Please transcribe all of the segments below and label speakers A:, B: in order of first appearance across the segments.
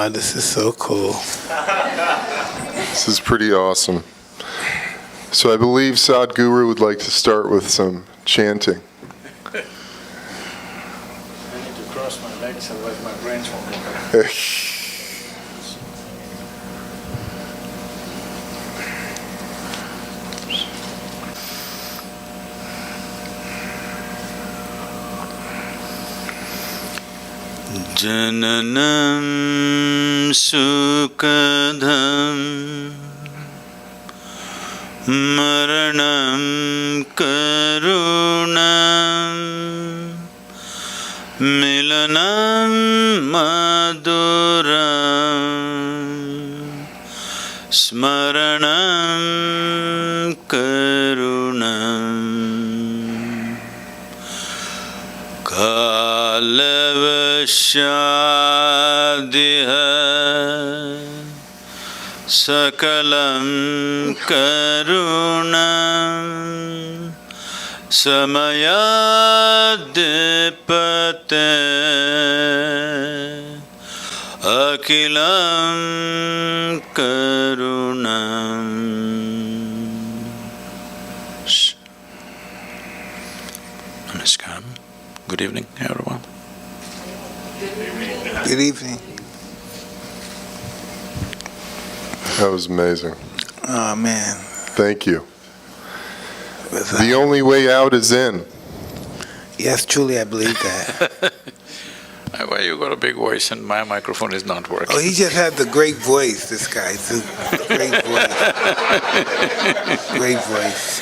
A: Wow, this is so cool.
B: This is pretty awesome. So I believe Sadhguru would like to start with some chanting.
C: I need to cross my legs, otherwise my brains won't work.
D: Jananam sukadham maranam karunam milanam maduram smaranam karunam kalavashadiha sakalam karunam samayadipate akilam karunam. Namaskaram. Good evening, everyone.
A: Good evening.
B: That was amazing.
A: Oh, man.
B: Thank you. The only way out is in.
A: Yes, truly, I believe that.
D: Why you got a big voice and my microphone is not working?
A: Oh, he just has a great voice, this guy. It's a great voice. Great voice.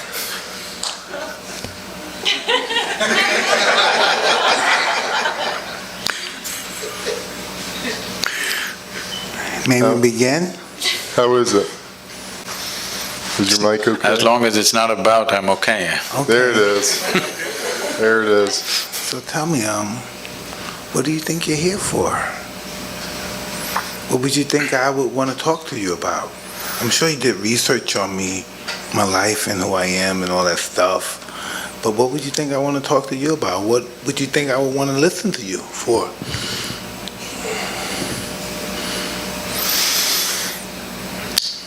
A: May we begin?
B: How is it? Is your mic okay?
D: As long as it's not about, I'm okay.
A: Okay.
B: There it is. There it is.
A: So tell me, what do you think you're here for? What would you think I would want to talk to you about? I'm sure you did research on me, my life and who I am and all that stuff. But what would you think I want to talk to you about? What would you think I would want to listen to you for?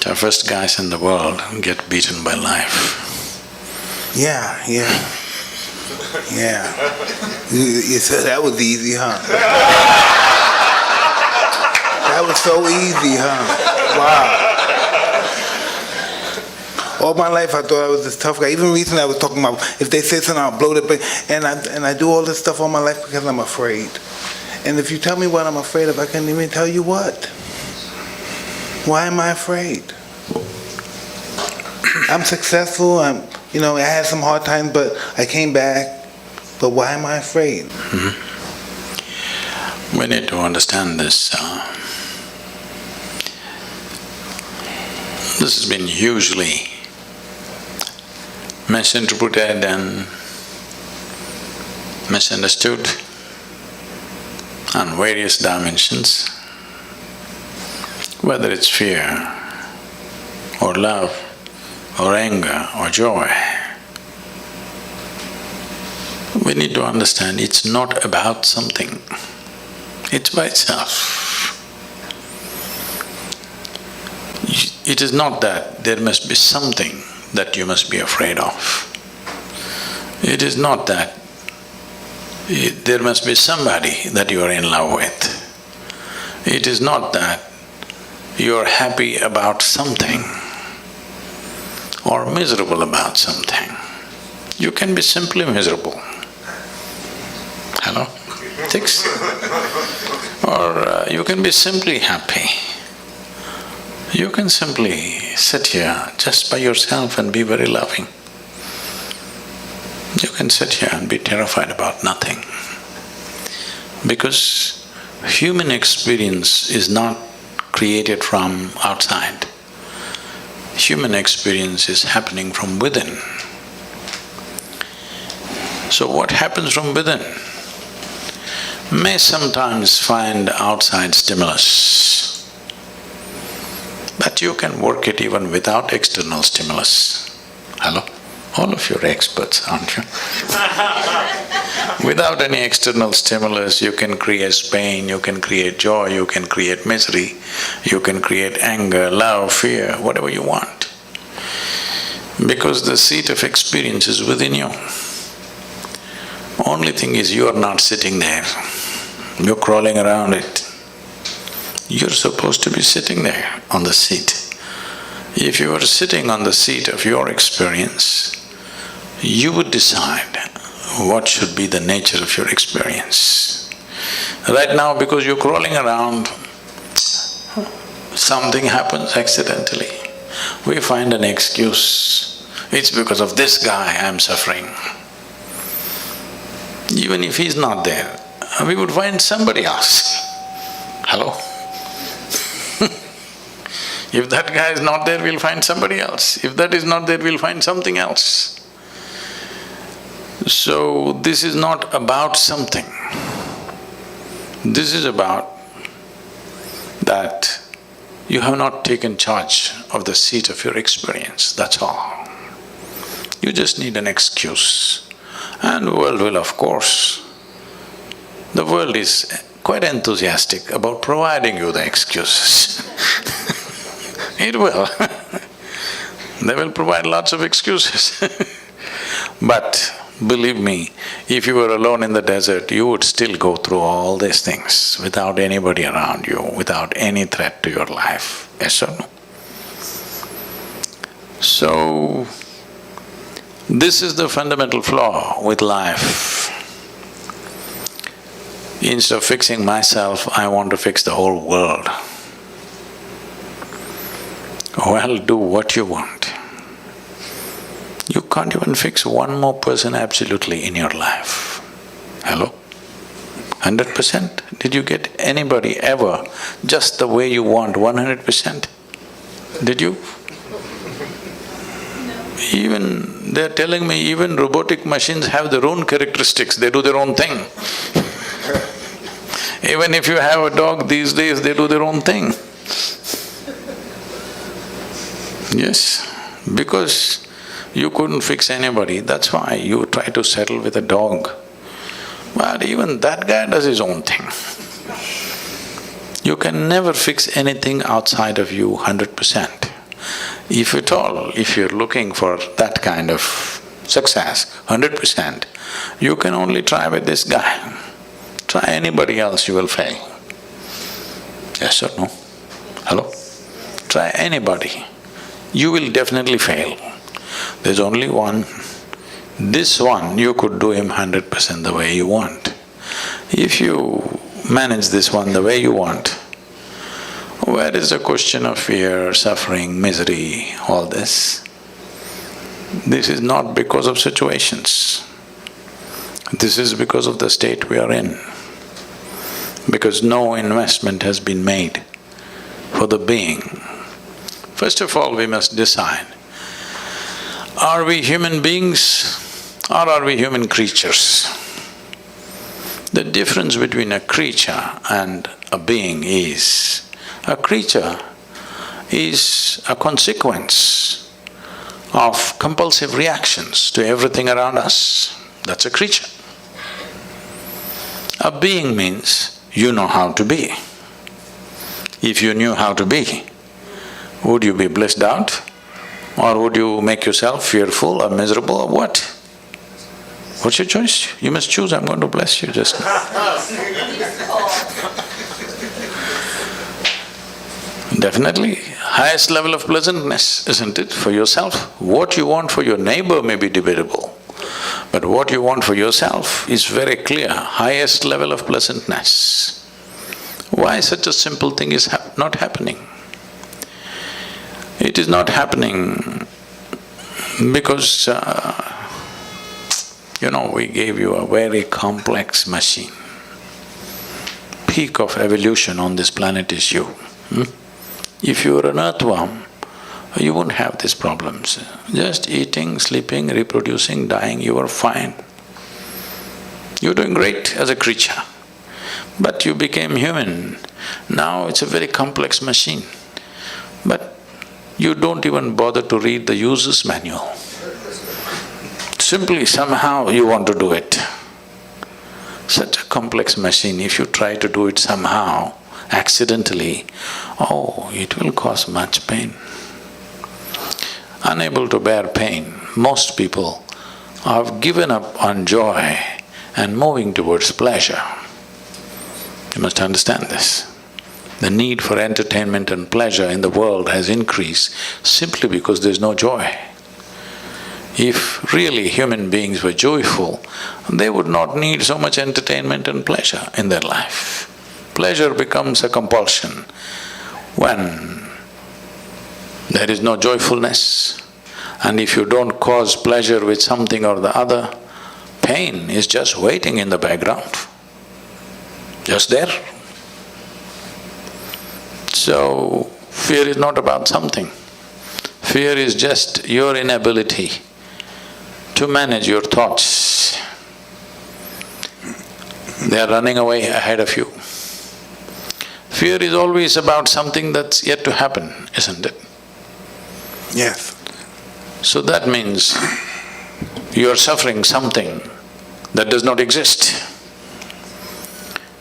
D: Toughest guys in the world get beaten by life.
A: Yeah. You said that was easy, huh? That was so easy, huh? Wow. All my life I thought I was this tough guy. Even recently I was talking about if they say something I'll blow it up. And I do all this stuff all my life because I'm afraid. And if you tell me what I'm afraid of, I can't even tell you what. Why am I afraid? I'm successful. I had some hard times, but I came back. But why am I afraid?
D: Mm-hmm. We need to understand this. This has been hugely misinterpreted and misunderstood on various dimensions. Whether it's fear, or love, or anger, or joy, we need to understand it's not about something, it's by itself. It is not that there must be something that you must be afraid of. It is not that there must be somebody that you are in love with. It is not that you are happy about something or miserable about something. You can be simply miserable. Hello? Thanks. Or you can be simply happy. You can simply sit here just by yourself and be very loving. You can sit here and be terrified about nothing. Because human experience is not created from outside. Human experience is happening from within. So what happens from within may sometimes find outside stimulus, but you can work it even without external stimulus. Hello? All of you are experts, aren't you? Without any external stimulus, you can create pain, you can create joy, you can create misery, you can create anger, love, fear, whatever you want. Because the seat of experience is within you. Only thing is you are not sitting there, you're crawling around it. You're supposed to be sitting there on the seat. If you were sitting on the seat of your experience, you would decide what should be the nature of your experience. Right now, because you're crawling around, something happens accidentally. We find an excuse. It's because of this guy I'm suffering. Even if he's not there, we would find somebody else. Hello? If that guy is not there, we'll find somebody else. If that is not there, we'll find something else. So, this is not about something. This is about that you have not taken charge of the seat of your experience, that's all. You just need an excuse. And the world will, of course, the world is quite enthusiastic about providing you the excuses. It will. They will provide lots of excuses. But believe me, if you were alone in the desert, you would still go through all these things without anybody around you, without any threat to your life. Yes or no? So, this is the fundamental flaw with life. Instead of fixing myself, I want to fix the whole world. Well, do what you want. You can't even fix one more person absolutely in your life. Hello? 100%? Did you get anybody ever just the way you want, 100%? Did you? Even… they're telling me even robotic machines have their own characteristics, they do their own thing. Even if you have a dog these days, they do their own thing. Yes, because you couldn't fix anybody, that's why you try to settle with a dog. But even that guy does his own thing. You can never fix anything outside of you 100%. If at all, if you're looking for that kind of success, 100%, you can only try with this guy. Try anybody else, you will fail. Yes or no? Hello? Try anybody, you will definitely fail. There's only one. This one, you could do him 100% the way you want. If you manage this one the way you want, where is the question of fear, suffering, misery, all this? This is not because of situations. This is because of the state we are in. Because no investment has been made for the being. First of all, we must decide, are we human beings or are we human creatures? The difference between a creature and a being is, a creature is a consequence of compulsive reactions to everything around us. That's a creature. A being means you know how to be. If you knew how to be, would you be blissed out? Or would you make yourself fearful or miserable or what? What's your choice? You must choose, I'm going to bless you just now. Definitely, highest level of pleasantness, isn't it, for yourself? What you want for your neighbor may be debatable, but what you want for yourself is very clear, highest level of pleasantness. Why such a simple thing is not happening? It is not happening because, we gave you a very complex machine. Peak of evolution on this planet is you. If you were an earthworm, you wouldn't have these problems. Just eating, sleeping, reproducing, dying, you are fine. You're doing great as a creature. But you became human. Now it's a very complex machine. But you don't even bother to read the user's manual. simply somehow you want to do it. Such a complex machine, if you try to do it somehow, accidentally, oh, it will cause much pain. Unable to bear pain, most people have given up on joy and moving towards pleasure. You must understand this. The need for entertainment and pleasure in the world has increased simply because there's no joy. If really human beings were joyful, they would not need so much entertainment and pleasure in their life. Pleasure becomes a compulsion when there is no joyfulness. And if you don't cause pleasure with something or the other, pain is just waiting in the background, just there. So, fear is not about something. Fear is just your inability to manage your thoughts. They are running away ahead of you. Fear is always about something that's yet to happen, isn't it?
A: Yes.
D: So that means you are suffering something that does not exist.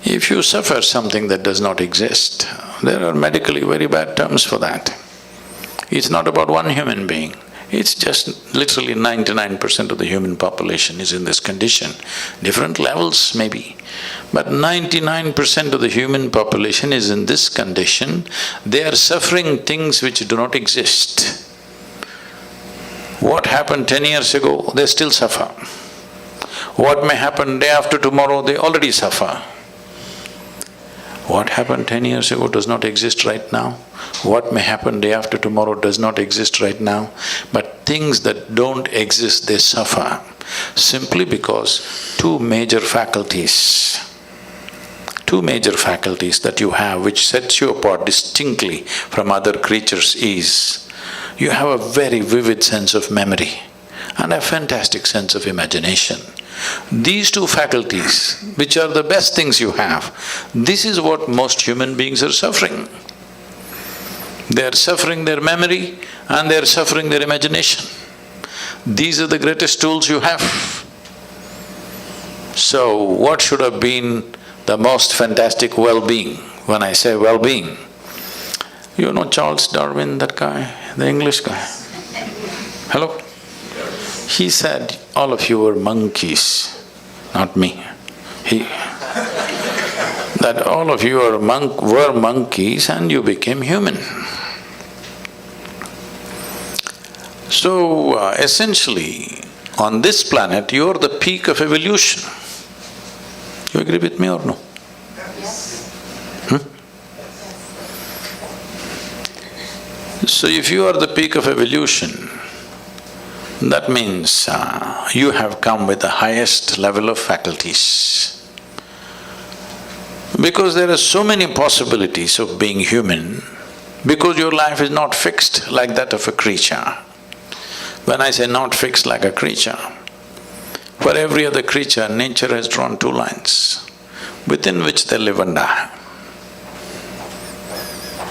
D: If you suffer something that does not exist, there are medically very bad terms for that. It's not about one human being, it's just literally 99% of the human population is in this condition. Different levels maybe, but 99% of the human population is in this condition. They are suffering things which do not exist. What happened 10 years ago, they still suffer. What may happen day after tomorrow, they already suffer. What happened 10 years ago does not exist right now. What may happen day after tomorrow does not exist right now. But things that don't exist, they suffer simply because two major faculties that you have which sets you apart distinctly from other creatures is, you have a very vivid sense of memory and a fantastic sense of imagination. These two faculties, which are the best things you have, this is what most human beings are suffering. They are suffering their memory and they are suffering their imagination. These are the greatest tools you have. So, what should have been the most fantastic well-being? When I say well-being, you know Charles Darwin, that guy, the English guy? Hello? He said, all of you were monkeys, not me. That all of you were monkeys and you became human. So, essentially, on this planet, you're the peak of evolution. You agree with me or no?
E: Yes.
D: So if you are the peak of evolution, that means you have come with the highest level of faculties. Because there are so many possibilities of being human, because your life is not fixed like that of a creature. When I say not fixed like a creature, for every other creature, nature has drawn two lines within which they live and die.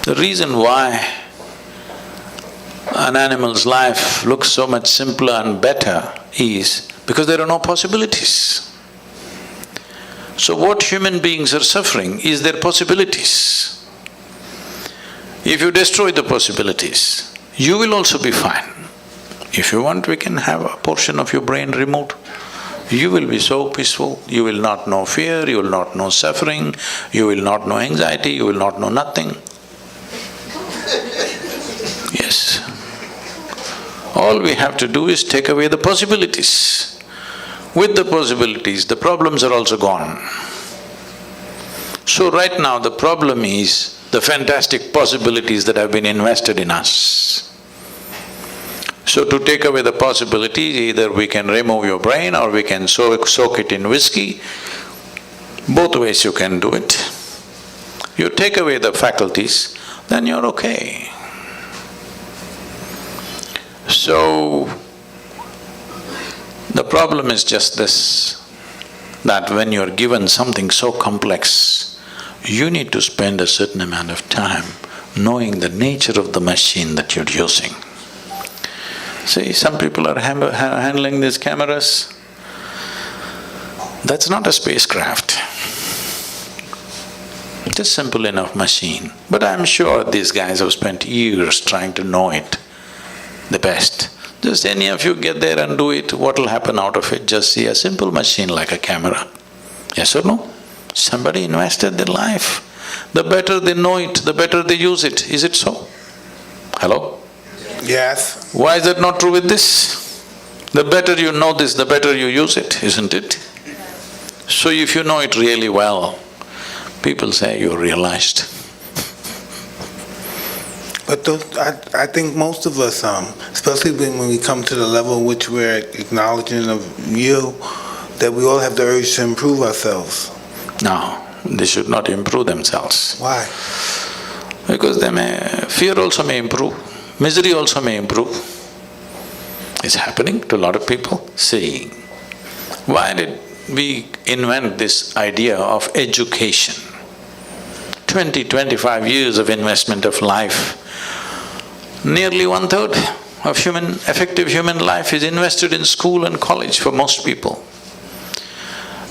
D: The reason why an animal's life looks so much simpler and better is because there are no possibilities. So what human beings are suffering is their possibilities. If you destroy the possibilities, you will also be fine. If you want, we can have a portion of your brain removed. You will be so peaceful, you will not know fear, you will not know suffering, you will not know anxiety, you will not know nothing. Yes. All we have to do is take away the possibilities. With the possibilities, the problems are also gone. So right now the problem is the fantastic possibilities that have been invested in us. So to take away the possibilities, either we can remove your brain or we can soak it in whiskey. Both ways you can do it. You take away the faculties, then you're okay. So, the problem is just this, that when you're given something so complex, you need to spend a certain amount of time knowing the nature of the machine that you're using. See, some people are handling these cameras. That's not a spacecraft. Just simple enough machine. But I'm sure these guys have spent years trying to know it the best. Just any of you get there and do it, what'll happen out of it? Just see a simple machine like a camera. Yes or no? Somebody invested their life. The better they know it, the better they use it. Is it so? Hello?
A: Yes.
D: Why is that not true with this? The better you know this, the better you use it, isn't it? So if you know it really well, people say you're realized.
A: But I think most of us, especially when we come to the level in which we're acknowledging of you, that we all have the urge to improve ourselves.
D: No, they should not improve themselves.
A: Why?
D: Because fear also may improve, misery also may improve. It's happening to a lot of people. See, why did we invent this idea of education? 20-25 years of investment of life. Nearly 1/3 of effective human life is invested in school and college for most people.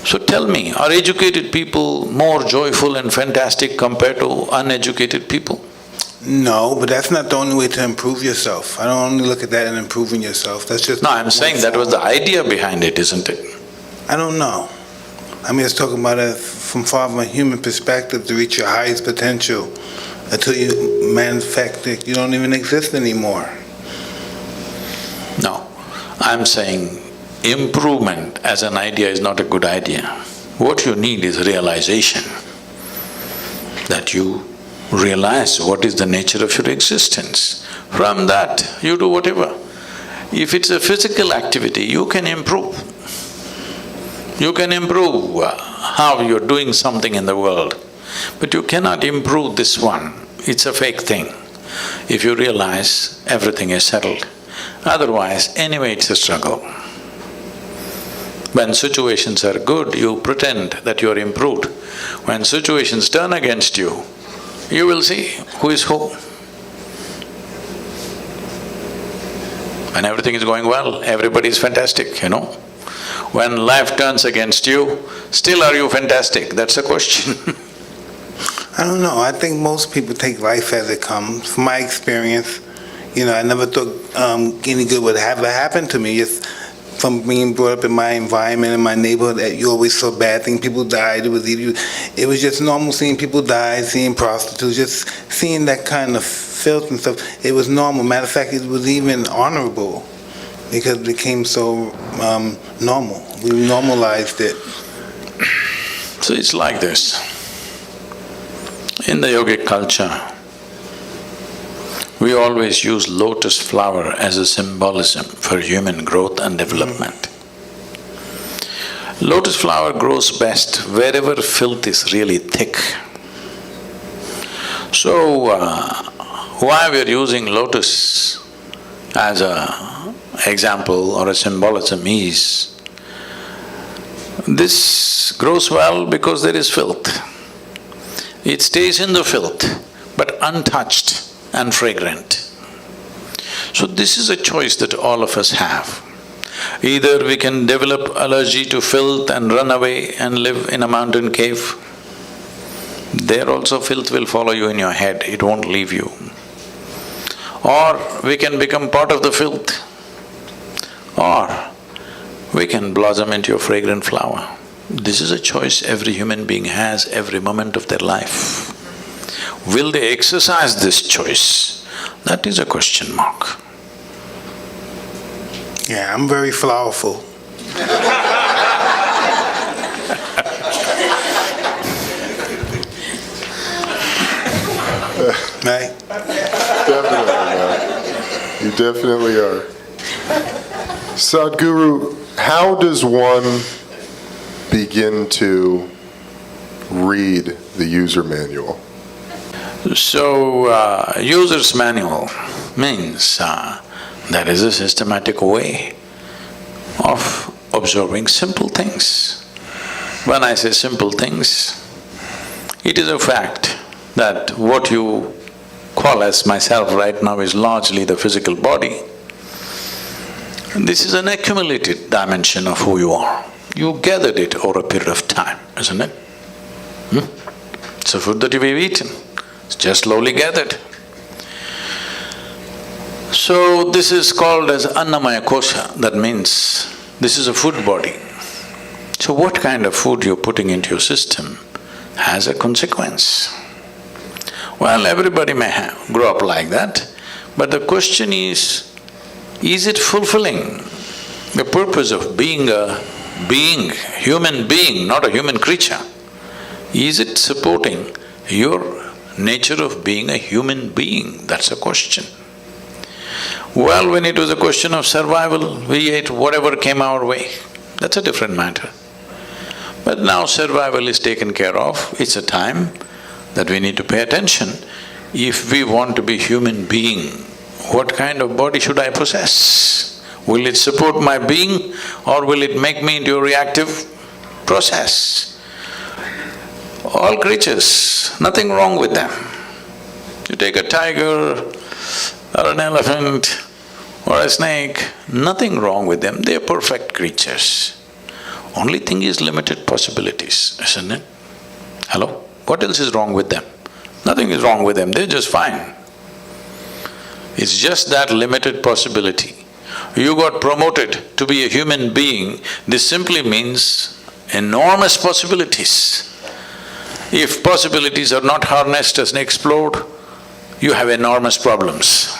D: So tell me, are educated people more joyful and fantastic compared to uneducated people?
A: No, but that's not the only way to improve yourself. I don't only look at that in improving yourself, that's just…
D: No, I'm saying that was the idea behind it, isn't it?
A: I don't know. I mean, it's talking about it from far from a human perspective to reach your highest potential. Until you manifest it, you don't even exist anymore.
D: No, I'm saying improvement as an idea is not a good idea. What you need is realization, that you realize what is the nature of your existence. From that, you do whatever. If it's a physical activity, you can improve. You can improve how you're doing something in the world, but you cannot improve this one. It's a fake thing. If you realize everything is settled, otherwise anyway it's a struggle. When situations are good, you pretend that you're improved. When situations turn against you, you will see who is who. When everything is going well, everybody is fantastic, you know. When life turns against you, still are you fantastic? That's a question.
A: I don't know, I think most people take life as it comes. From my experience, I never thought any good would ever happen to me. Just from being brought up in my environment, in my neighborhood, that you always saw bad things, people died, it was just normal seeing people die, seeing prostitutes, just seeing that kind of filth and stuff. It was normal. Matter of fact, it was even honorable because it became so normal. We normalized it.
D: So it's like this. In the yogic culture, we always use lotus flower as a symbolism for human growth and development. Lotus flower grows best wherever filth is really thick. So, why we're using lotus as a example or a symbolism is, this grows well because there is filth. It stays in the filth, but untouched and fragrant. So this is a choice that all of us have. Either we can develop allergy to filth and run away and live in a mountain cave. There also filth will follow you in your head, it won't leave you. Or we can become part of the filth. Or we can blossom into a fragrant flower. This is a choice every human being has every moment of their life. Will they exercise this choice? That is a question mark.
A: Yeah, I'm very flowerful. Right?
B: Definitely, man. You definitely are. Sadhguru, how does one begin to read the user manual?
D: So, user's manual means there is a systematic way of observing simple things. When I say simple things, it is a fact that what you call as myself right now is largely the physical body. This is an accumulated dimension of who you are. You gathered it over a period of time, isn't it? It's a food that you've eaten, it's just slowly gathered. So this is called as Annamaya Kosha, that means this is a food body. So what kind of food you're putting into your system has a consequence. Well, everybody may grow up like that, but the question is it fulfilling the purpose of being a being, human being, not a human creature? Is it supporting your nature of being a human being? That's a question. Well, when it was a question of survival, we ate whatever came our way, that's a different matter. But now survival is taken care of, it's a time that we need to pay attention. If we want to be human being, what kind of body should I possess? Will it support my being or will it make me into a reactive process? All creatures, nothing wrong with them. You take a tiger or an elephant or a snake, nothing wrong with them, they are perfect creatures. Only thing is limited possibilities, isn't it? Hello? What else is wrong with them? Nothing is wrong with them, they're just fine. It's just that limited possibility. You got promoted to be a human being, this simply means enormous possibilities. If possibilities are not harnessed and explored, you have enormous problems.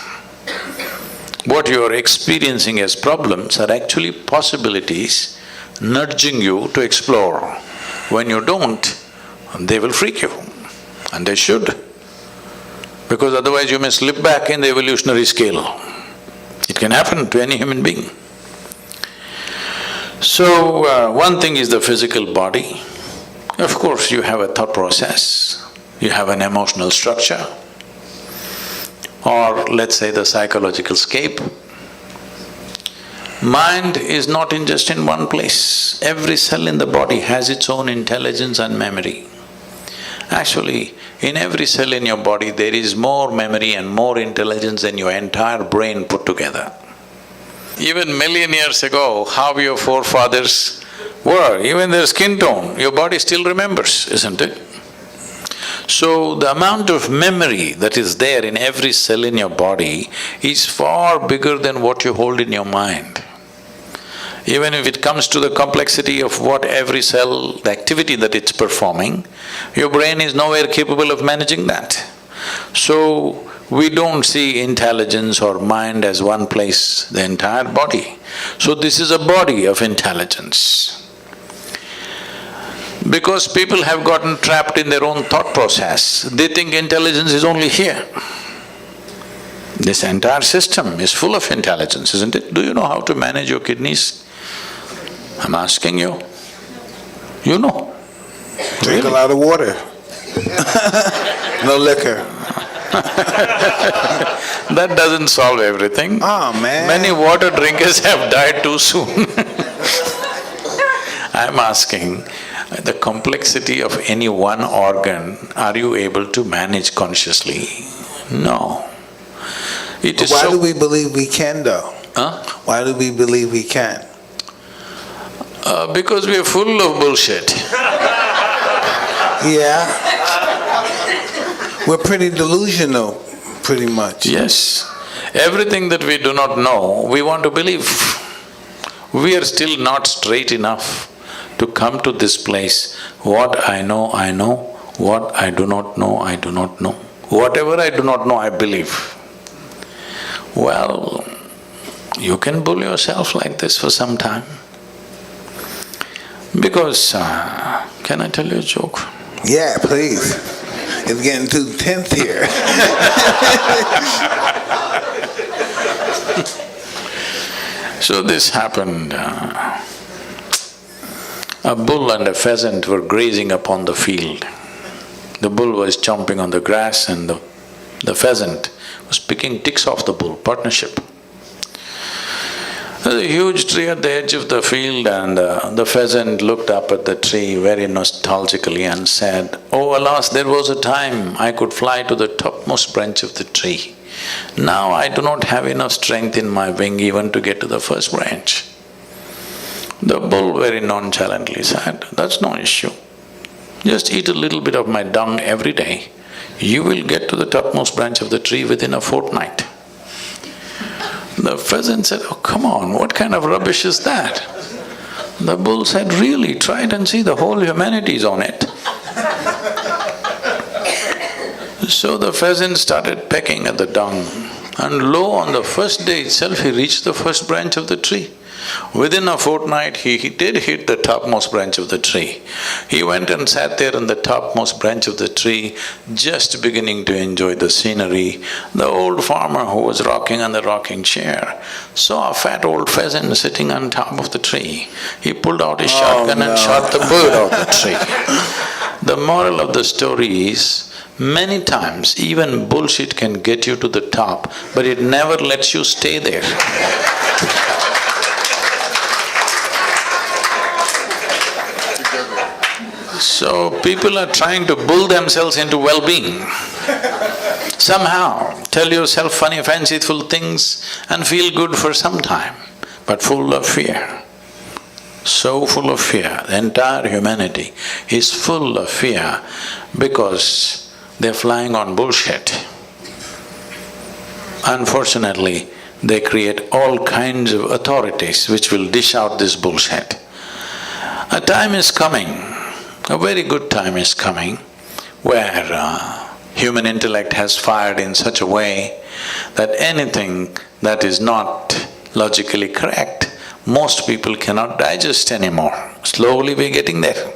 D: What you are experiencing as problems are actually possibilities nudging you to explore. When you don't, they will freak you, and they should, because otherwise you may slip back in the evolutionary scale. It can happen to any human being. So, one thing is the physical body. Of course, you have a thought process, you have an emotional structure, or let's say the psychological scape. Mind is not just in one place. Every cell in the body has its own intelligence and memory. Actually, in every cell in your body, there is more memory and more intelligence than your entire brain put together. Even million years ago, how your forefathers were, even their skin tone, your body still remembers, isn't it? So, the amount of memory that is there in every cell in your body is far bigger than what you hold in your mind. Even if it comes to the complexity of what every cell, the activity that it's performing, your brain is nowhere capable of managing that. So, we don't see intelligence or mind as one place, the entire body. So this is a body of intelligence. Because people have gotten trapped in their own thought process, they think intelligence is only here. This entire system is full of intelligence, isn't it? Do you know how to manage your kidneys? I'm asking you. You know.
A: Drink
D: Really?
A: a lot of water. No liquor.
D: That doesn't solve everything.
A: Oh, man.
D: Many water drinkers have died too soon. I'm asking, the complexity of any one organ, are you able to manage consciously? No. It is
A: Why
D: so…
A: do we believe we can, though?
D: Huh?
A: Why do we believe we can?
D: Because we are full of bullshit.
A: Yeah. We're pretty delusional, pretty much.
D: Yes. Everything that we do not know, we want to believe. We are still not straight enough to come to this place. What I know, I know. What I do not know, I do not know. Whatever I do not know, I believe. Well, you can bull yourself like this for some time. Because, can I tell you a joke?
A: Yeah, please. It's getting too tense here.
D: So this happened, a bull and a pheasant were grazing upon the field. The bull was chomping on the grass and the pheasant was picking ticks off the bull, partnership. There's a huge tree at the edge of the field, and the pheasant looked up at the tree very nostalgically and said, "Oh alas, there was a time I could fly to the topmost branch of the tree. Now I do not have enough strength in my wing even to get to the first branch." The bull very nonchalantly said, "That's no issue. Just eat a little bit of my dung every day. You will get to the topmost branch of the tree within a fortnight." The pheasant said, "Oh, come on, what kind of rubbish is that?" The bull said, "Really, try it and see, the whole humanity is on it." So the pheasant started pecking at the dung, and lo, on the first day itself he reached the first branch of the tree. Within a fortnight, he did hit the topmost branch of the tree. He went and sat there on the topmost branch of the tree, just beginning to enjoy the scenery. The old farmer who was rocking on the rocking chair saw a fat old pheasant sitting on top of the tree. He pulled out his shotgun and shot the bird out of the tree. The moral of the story is, many times even bullshit can get you to the top, but it never lets you stay there. So people are trying to bull themselves into well-being. Somehow tell yourself funny, fanciful things and feel good for some time, but full of fear. So full of fear. The entire humanity is full of fear because they're flying on bullshit. Unfortunately, they create all kinds of authorities which will dish out this bullshit. A time is coming, a very good time is coming, where human intellect has fired in such a way that anything that is not logically correct, most people cannot digest anymore. Slowly we're getting there.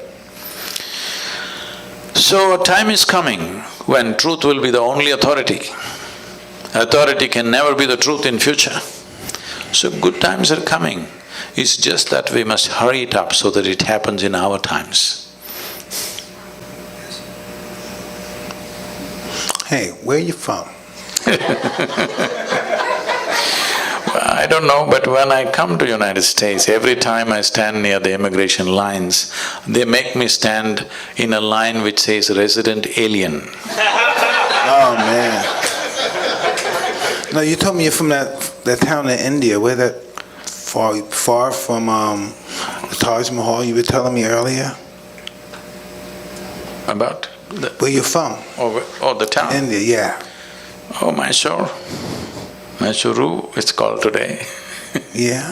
D: So a time is coming when truth will be the only authority. Authority can never be the truth in future. So good times are coming. It's just that we must hurry it up so that it happens in our times.
A: Hey, where are you from?
D: I don't know, but when I come to United States, every time I stand near the immigration lines, they make me stand in a line which says resident alien.
A: Oh, man. No, you told me you're from that town in India. Where that far from the Taj Mahal you were telling me earlier?
D: About?
A: Where you from?
D: Oh, the town?
A: India, yeah.
D: Oh, Mysore. Mysuru, it's called today.
A: Yeah.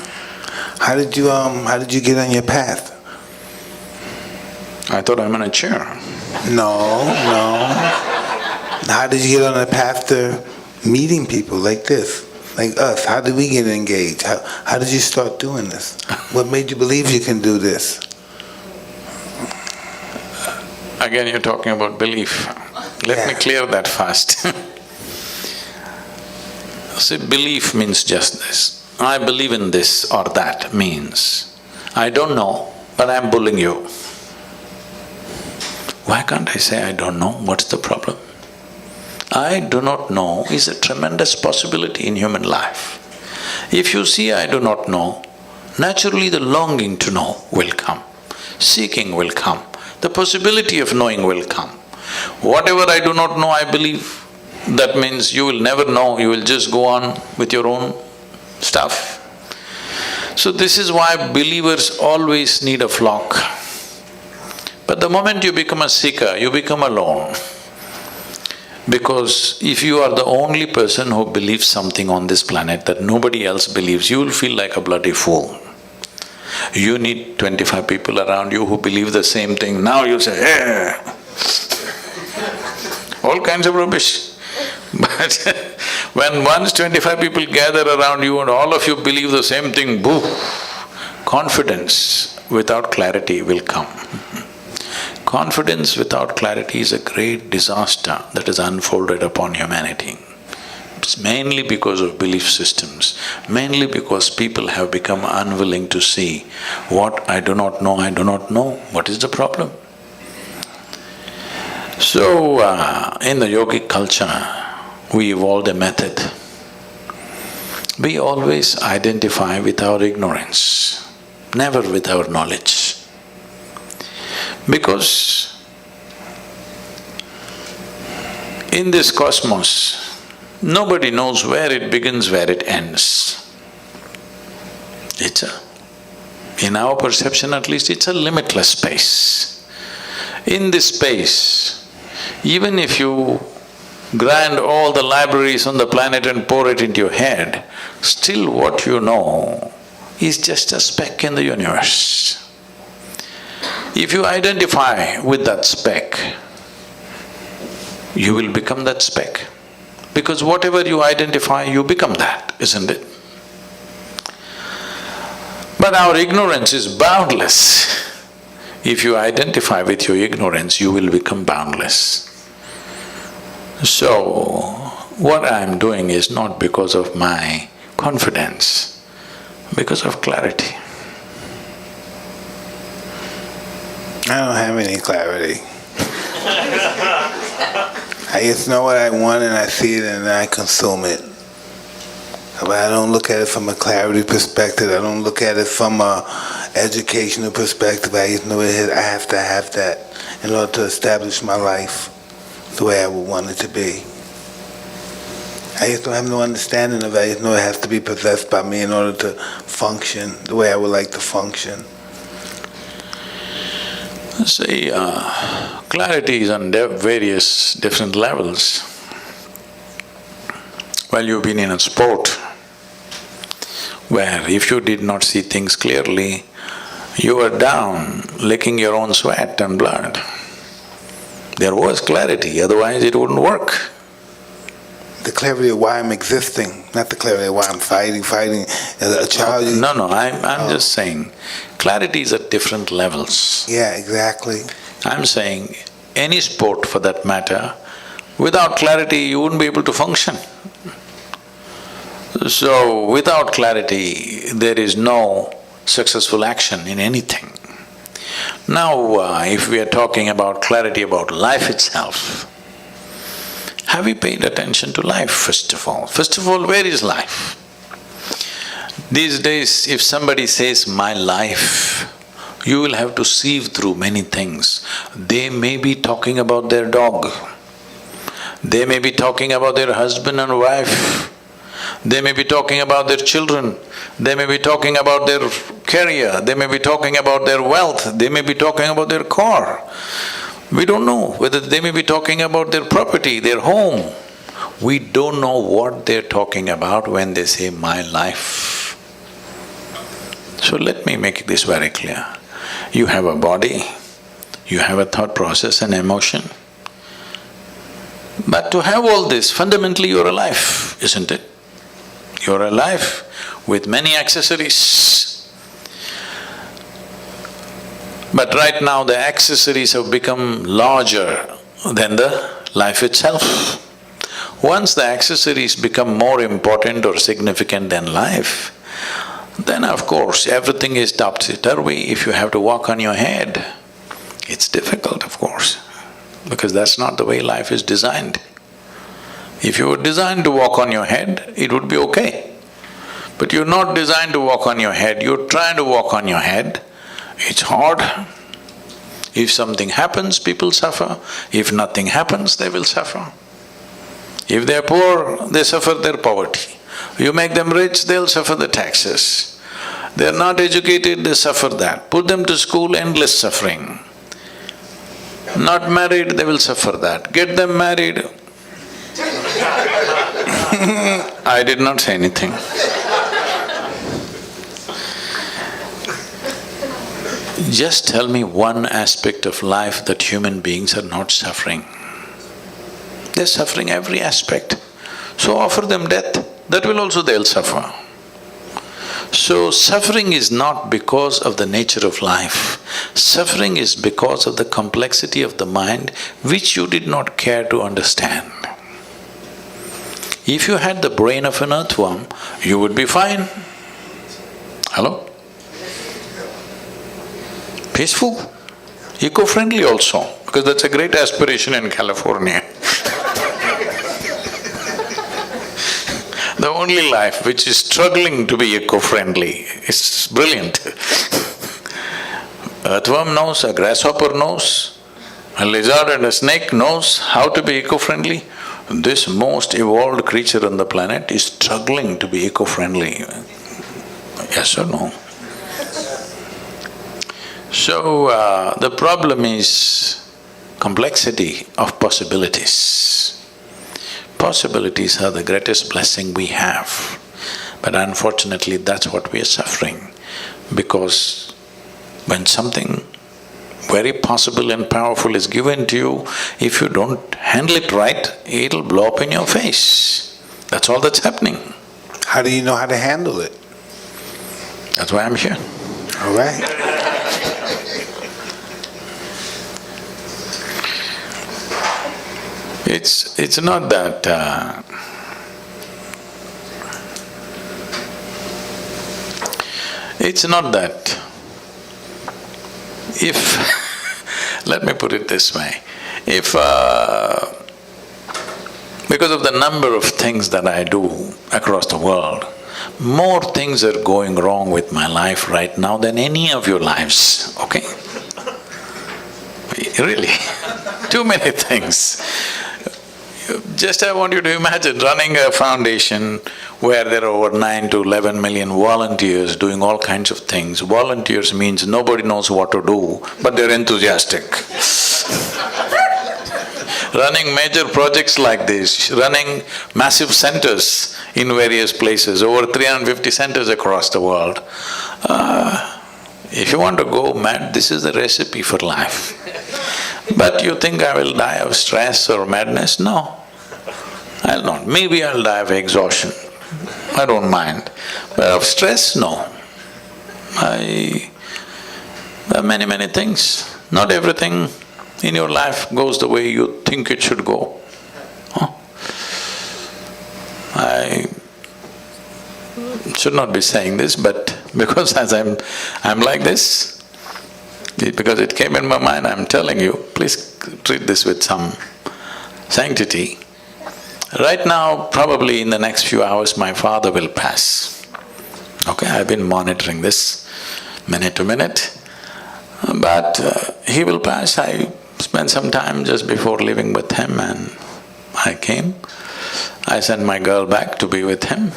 A: How did you get on your path?
D: I thought I'm in a chair.
A: No. How did you get on the path to meeting people like this, like us? How did we get engaged? How did you start doing this? What made you believe you can do this?
D: Again, you're talking about belief. Let me clear that first. See, belief means just this. I believe in this or that means, I don't know, but I'm bullying you. Why can't I say I don't know? What's the problem? I do not know is a tremendous possibility in human life. If you see I do not know, naturally the longing to know will come, seeking will come, the possibility of knowing will come. Whatever I do not know, I believe. That means you will never know, you will just go on with your own stuff. So this is why believers always need a flock. But the moment you become a seeker, you become alone. Because if you are the only person who believes something on this planet that nobody else believes, you will feel like a bloody fool. You need 25 people around you who believe the same thing. Now you say, "Eh!" All kinds of rubbish. But when once 25 people gather around you and all of you believe the same thing, boo! Confidence without clarity will come. Confidence without clarity is a great disaster that has unfolded upon humanity. It's mainly because of belief systems, mainly because people have become unwilling to see what I do not know, what is the problem? So, in the yogic culture, we evolved a method. We always identify with our ignorance, never with our knowledge. Because in this cosmos, nobody knows where it begins, where it ends. In our perception at least, it's a limitless space. In this space, even if you grind all the libraries on the planet and pour it into your head, still what you know is just a speck in the universe. If you identify with that speck, you will become that speck. Because whatever you identify, you become that, isn't it? But our ignorance is boundless. If you identify with your ignorance, you will become boundless. So, what I'm doing is not because of my confidence, because of clarity.
A: I don't have any clarity. I just know what I want and I see it and I consume it. But I don't look at it from a clarity perspective, I don't look at it from a educational perspective. I just know I have to have that in order to establish my life the way I would want it to be. I just don't have no understanding of it. I just know it has to be possessed by me in order to function the way I would like to function.
D: See, clarity is on various different levels. Well, you've been in a sport where if you did not see things clearly, you were down, licking your own sweat and blood. There was clarity, otherwise it wouldn't work.
A: The clarity of why I'm existing, not the clarity of why I'm fighting. As a child…
D: No, I'm just saying, clarity is at different levels.
A: Yeah, exactly.
D: I'm saying, any sport for that matter, without clarity you wouldn't be able to function. So, without clarity, there is no successful action in anything. Now, if we are talking about clarity about life itself, have you paid attention to life, first of all? First of all, where is life? These days, if somebody says, my life, you will have to sieve through many things. They may be talking about their dog, they may be talking about their husband and wife, they may be talking about their children, they may be talking about their career, they may be talking about their wealth, they may be talking about their car. We don't know whether they may be talking about their property, their home. We don't know what they're talking about when they say, my life. So let me make this very clear. You have a body, you have a thought process and emotion. But to have all this, fundamentally you're alive, isn't it? You're alive with many accessories. But right now the accessories have become larger than the life itself. Once the accessories become more important or significant than life, then of course everything is topsy-turvy. If you have to walk on your head, it's difficult, of course, because that's not the way life is designed. If you were designed to walk on your head, it would be okay. But you're not designed to walk on your head, you're trying to walk on your head, it's hard. If something happens, people suffer. If nothing happens, they will suffer. If they're poor, they suffer their poverty. You make them rich, they'll suffer the taxes. They're not educated, they suffer that. Put them to school, endless suffering. Not married, they will suffer that. Get them married. I did not say anything. Just tell me one aspect of life that human beings are not suffering. They're suffering every aspect. So offer them death, that will also they'll suffer. So suffering is not because of the nature of life. Suffering is because of the complexity of the mind which you did not care to understand. If you had the brain of an earthworm, you would be fine. Hello? Peaceful, eco-friendly also, because that's a great aspiration in California. The only life which is struggling to be eco-friendly. It's brilliant. Earthworm knows, a grasshopper knows, a lizard and a snake knows how to be eco-friendly. This most evolved creature on the planet is struggling to be eco-friendly. Yes or no? So, the problem is complexity of possibilities. Possibilities are the greatest blessing we have, but unfortunately that's what we are suffering, because when something very possible and powerful is given to you, if you don't handle it right, it'll blow up in your face. That's all that's happening.
A: How do you know how to handle it?
D: That's why I'm here.
A: All right.
D: It's not that if let me put it this way, if because of the number of things that I do across the world, more things are going wrong with my life right now than any of your lives, okay? Really, too many things. Just I want you to imagine running a foundation where there are over 9 to 11 million volunteers doing all kinds of things. Volunteers means nobody knows what to do, but they're enthusiastic. Running major projects like this, running massive centers in various places, over 350 centers across the world. If you want to go mad, this is the recipe for life. But you think I will die of stress or madness? No, I'll not. Maybe I'll die of exhaustion, I don't mind. But of stress, no. There are many things. Not everything in your life goes the way you think it should go. I should not be saying this, but because as I'm like this, because it came in my mind, I'm telling you, please treat this with some sanctity. Right now, probably in the next few hours, my father will pass. Okay, I've been monitoring this minute to minute, but he will pass. I spent some time just before living with him and I came. I sent my girl back to be with him.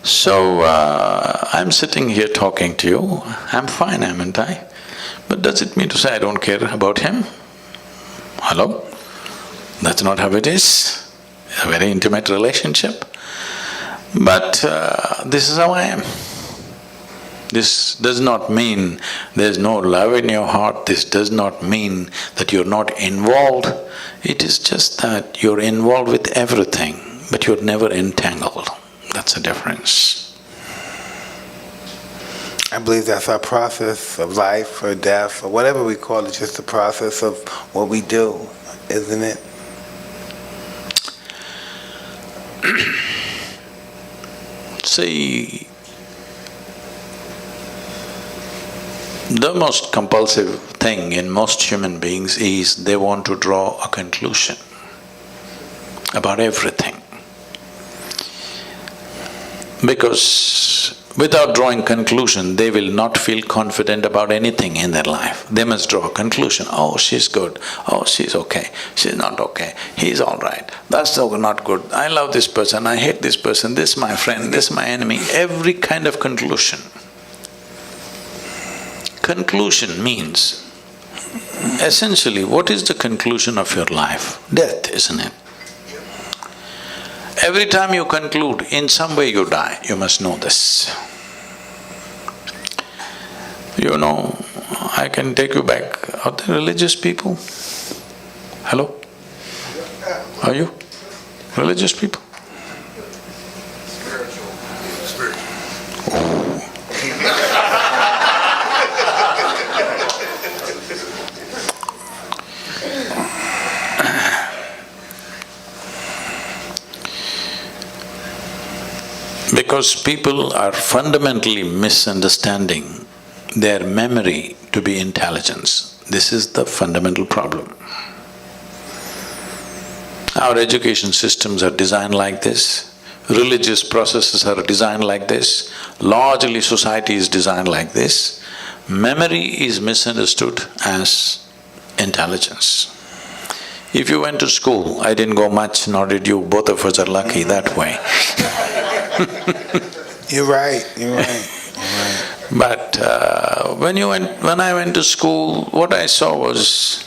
D: So, I'm sitting here talking to you, I'm fine, haven't I? But does it mean to say I don't care about him? Hello? That's not how it is. A very intimate relationship. But this is how I am. This does not mean there's no love in your heart, this does not mean that you're not involved. It is just that you're involved with everything, but you're never entangled. That's the difference.
A: I believe that's our process of life or death or whatever we call it, just the process of what we do, isn't it?
D: See, the most compulsive thing in most human beings is they want to draw a conclusion about everything. Because without drawing conclusion, they will not feel confident about anything in their life. They must draw a conclusion. Oh, she's good. Oh, she's okay. She's not okay. He's all right. That's not good. I love this person. I hate this person. This is my friend. This is my enemy. Every kind of conclusion. Conclusion means, essentially, what is the conclusion of your life? Death, isn't it? Every time you conclude, in some way you die, you must know this. You know, I can take you back. Are there religious people? Hello? Are you religious people?
C: Spiritual.
D: Because people are fundamentally misunderstanding their memory to be intelligence. This is the fundamental problem. Our education systems are designed like this. religious processes are designed like this, largely society is designed like this. Memory is misunderstood as intelligence. If you went to school, I didn't go much, nor did you, both of us are lucky that way.
A: You're right, you're right.
D: But when I went to school, what I saw was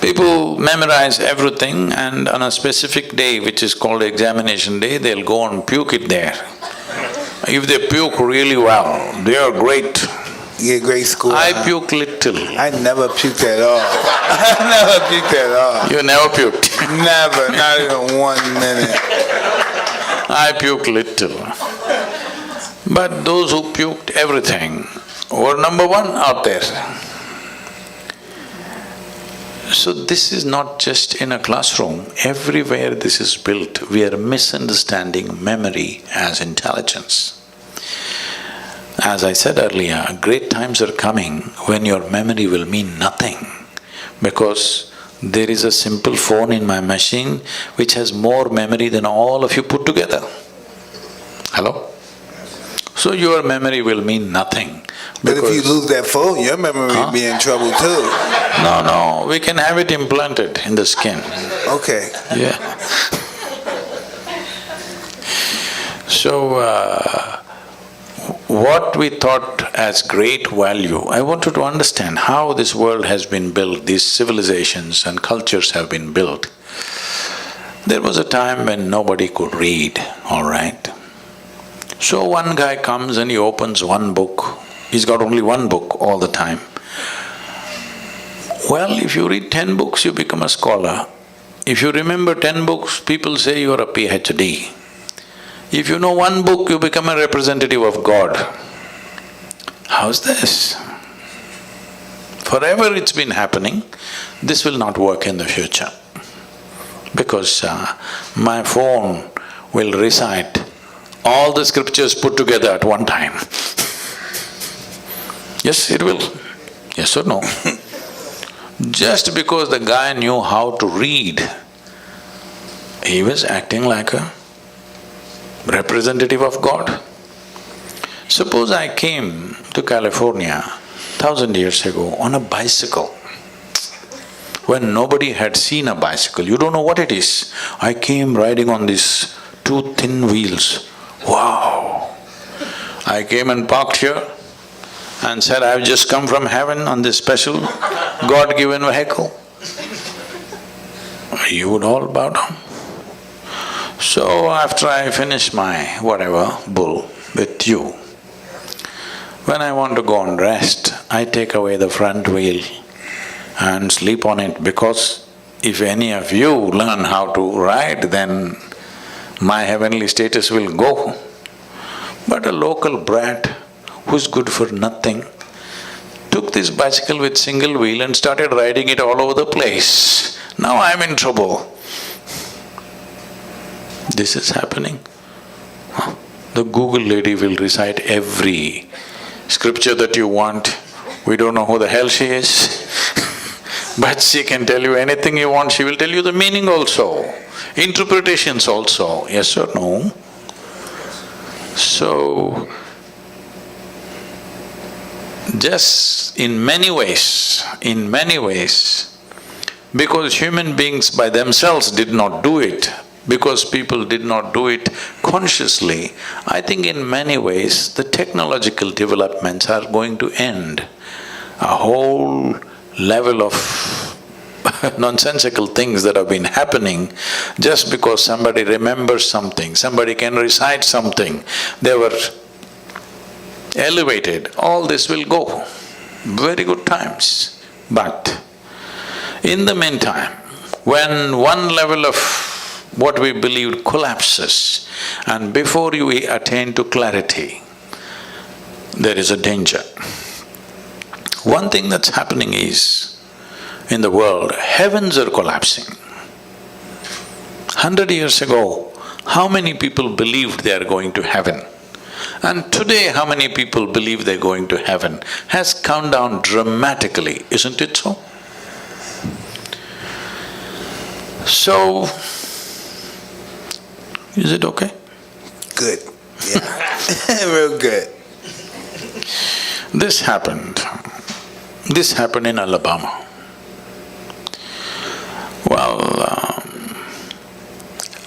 D: people memorize everything, and on a specific day, which is called examination day, they'll go and puke it there. If they puke really well, they are great.
A: You get great score.
D: I puke little.
A: I never puked at all. I never puked at all.
D: You never puked.
A: Never, not even 1 minute.
D: I puke little. But those who puked everything were number one out there. So this is not just in a classroom, everywhere this is built. We are misunderstanding memory as intelligence. As I said earlier, great times are coming when your memory will mean nothing, because there is a simple phone in my machine which has more memory than all of you put together. Hello? So your memory will mean nothing.
A: But if you lose that phone, your memory will be in trouble too.
D: No, we can have it implanted in the skin.
A: Okay.
D: Yeah. So, what we thought as great value, I wanted to understand how this world has been built, these civilizations and cultures have been built. There was a time when nobody could read, all right? So one guy comes and he opens one book. He's got only one book all the time. Well, if you read 10 books, you become a scholar. If you remember 10 books, people say you're a PhD. If you know one book, you become a representative of God. How's this? Forever it's been happening. This will not work in the future, because my phone will recite all the scriptures put together at one time. Yes, it will. Yes or no? Just because the guy knew how to read, he was acting like a representative of God. Suppose I came to California 1,000 years ago on a bicycle, when nobody had seen a bicycle. You don't know what it is. I came riding on these 2 thin wheels. Wow! I came and parked here and said, I've just come from heaven on this special God-given vehicle. You would all bow down. So after I finish my whatever bull with you, when I want to go and rest, I take away the front wheel and sleep on it, because if any of you learn how to ride, then my heavenly status will go. But a local brat who's good for nothing took this bicycle with single wheel and started riding it all over the place. Now I'm in trouble. This is happening. The Google lady will recite every scripture that you want. We don't know who the hell she is. But she can tell you anything you want, she will tell you the meaning also, interpretations also, yes or no? So, just in many ways, because human beings by themselves did not do it, because people did not do it consciously, I think in many ways the technological developments are going to end. A whole level of nonsensical things that have been happening just because somebody remembers something, somebody can recite something, they were elevated, all this will go. Very good times. But in the meantime, when one level of what we believed collapses, and before you attain to clarity, there is a danger. One thing that's happening is, in the world, heavens are collapsing. 100 years ago, how many people believed they are going to heaven? And today, how many people believe they're going to heaven has come down dramatically, isn't it so? So, Is it okay?
A: Good. Yeah. Real good.
D: This happened. This happened in Alabama. Well,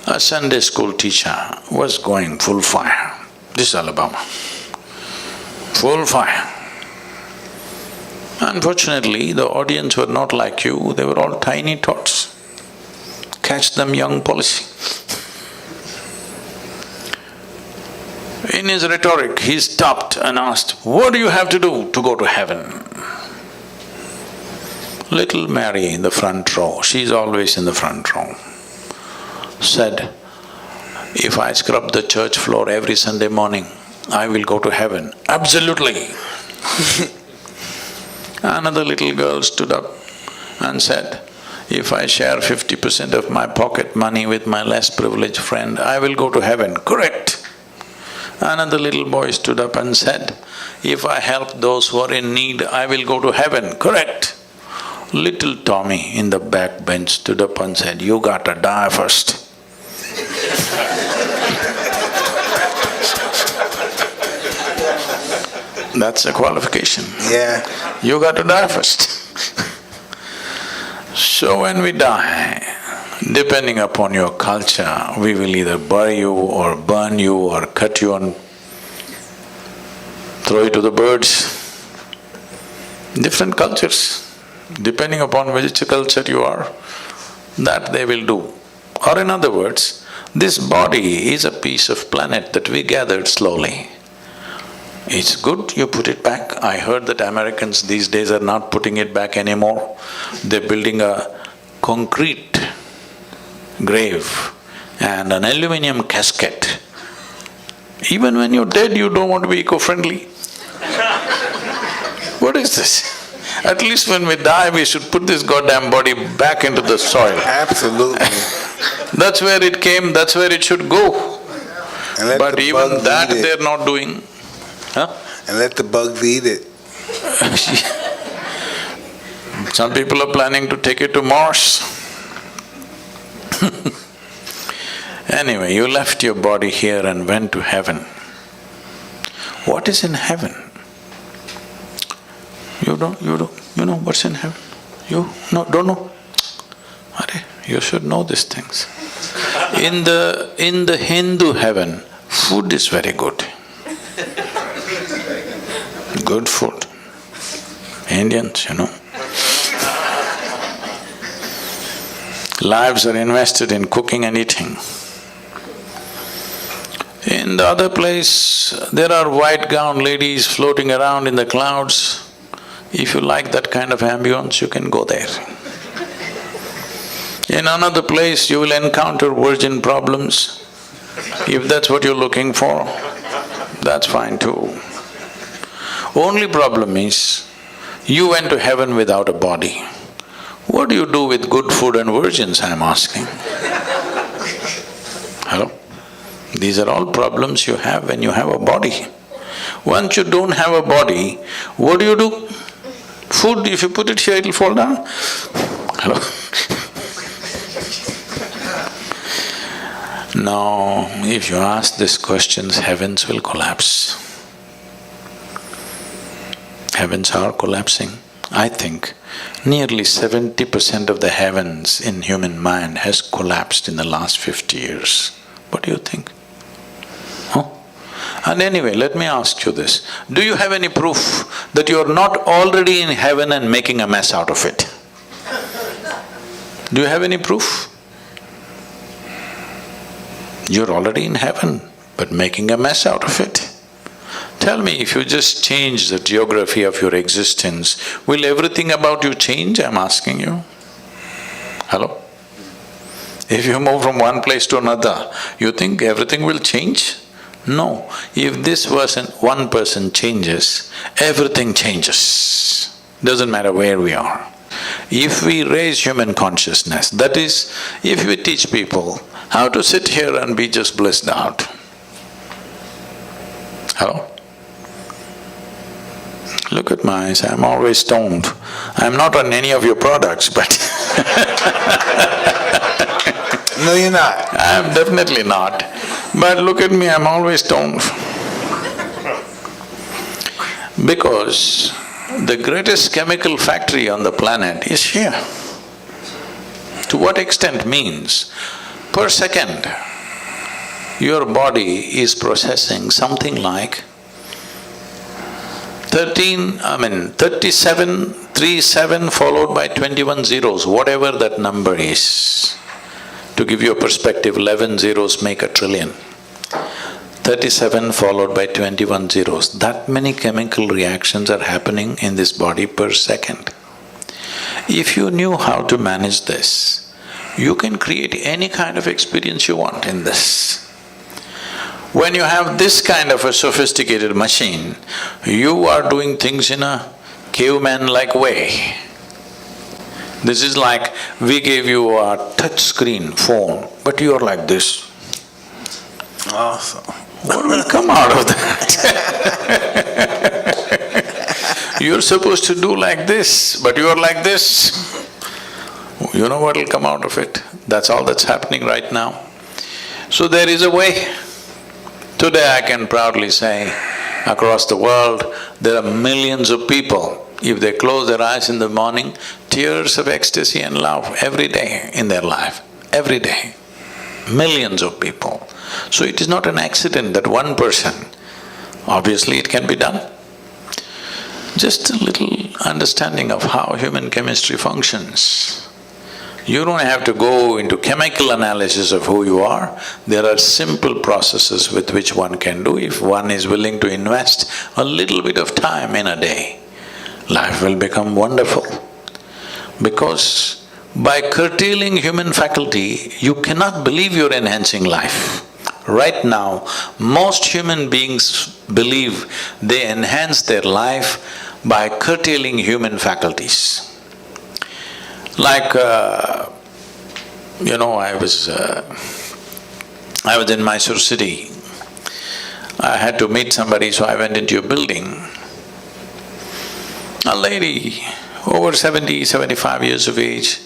D: a Sunday school teacher was going full fire. This is Alabama. Full fire. Unfortunately, the audience were not like you, they were all tiny tots. Catch them young policy. In his rhetoric, he stopped and asked, "What do you have to do to go to heaven?" Little Mary in the front row, she's always in the front row, said, "If I scrub the church floor every Sunday morning, I will go to heaven." Absolutely. Another little girl stood up and said, "If I share 50% of my pocket money with my less privileged friend, I will go to heaven." Correct. Another little boy stood up and said, "If I help those who are in need, I will go to heaven." Correct. Little Tommy in the back bench stood up and said, "You gotta die first." That's a qualification.
A: Yeah.
D: You got to die first. So when we die, depending upon your culture, we will either bury you or burn you or cut you and throw you to the birds. Different cultures, depending upon which culture you are, that they will do. Or in other words, this body is a piece of planet that we gathered slowly. It's good you put it back. I heard that Americans these days are not putting it back anymore. They're building a concrete grave and an aluminum casket. Even when you're dead, you don't want to be eco-friendly. What is this? At least when we die, we should put this goddamn body back into the soil.
A: Absolutely.
D: That's where it came, that's where it should go.
A: And let
D: But
A: the
D: even
A: bugs
D: that
A: eat it.
D: they're not doing. Huh?
A: And let the bugs eat it.
D: Some people are planning to take it to Mars. Anyway, you left your body here and went to heaven. What is in heaven? You know what's in heaven? You don't know? Arey, you should know these things. In the Hindu heaven, food is very good. Good food. Indians, Lives are invested in cooking and eating. In the other place, there are white-gowned ladies floating around in the clouds. If you like that kind of ambience, you can go there. In another place, you will encounter virgin problems. If that's what you're looking for, that's fine too. Only problem is, you went to heaven without a body. What do you do with good food and virgins, I'm asking? Hello? These are all problems you have when you have a body. Once you don't have a body, what do? Food, if you put it here, it'll fall down. Hello? Now, if you ask these questions, heavens will collapse. Heavens are collapsing. I think nearly 70% of the heavens in human mind has collapsed in the last 50 years. What do you think? Huh? And anyway, let me ask you this. Do you have any proof that you're not already in heaven and making a mess out of it? Do you have any proof? You're already in heaven, but making a mess out of it. Tell me, if you just change the geography of your existence, will everything about you change, I'm asking you? Hello? If you move from one place to another, you think everything will change? No. If this one person changes, everything changes. Doesn't matter where we are. If we raise human consciousness, that is, if we teach people how to sit here and be just blissed out. Hello? Look at my eyes, I'm always stoned. I'm not on any of your products, but
A: No, you're not.
D: I'm definitely not. But look at me, I'm always stoned. Because the greatest chemical factory on the planet is here. To what extent means, per second, your body is processing something like 37 followed by 21 zeros, whatever that number is. To give you a perspective, 11 zeros make a trillion. 37 followed by 21 zeros. That many chemical reactions are happening in this body per second. If you knew how to manage this, you can create any kind of experience you want in this. When you have this kind of a sophisticated machine, you are doing things in a caveman-like way. This is like we gave you a touch screen phone, but you are like this.
A: Awesome.
D: What will come out of that? You're supposed to do like this, but you're like this. You know what will come out of it? That's all that's happening right now. So there is a way. Today I can proudly say, across the world, there are millions of people, if they close their eyes in the morning, tears of ecstasy and love every day in their life, every day. Millions of people. So it is not an accident that one person, obviously it can be done. Just a little understanding of how human chemistry functions. You don't have to go into chemical analysis of who you are. There are simple processes with which one can do if one is willing to invest a little bit of time in a day. Life will become wonderful. Because by curtailing human faculty, you cannot believe you're enhancing life. Right now, most human beings believe they enhance their life by curtailing human faculties. Like, I was in Mysore city. I had to meet somebody, so I went into a building. A lady, over 70, 75 years of age,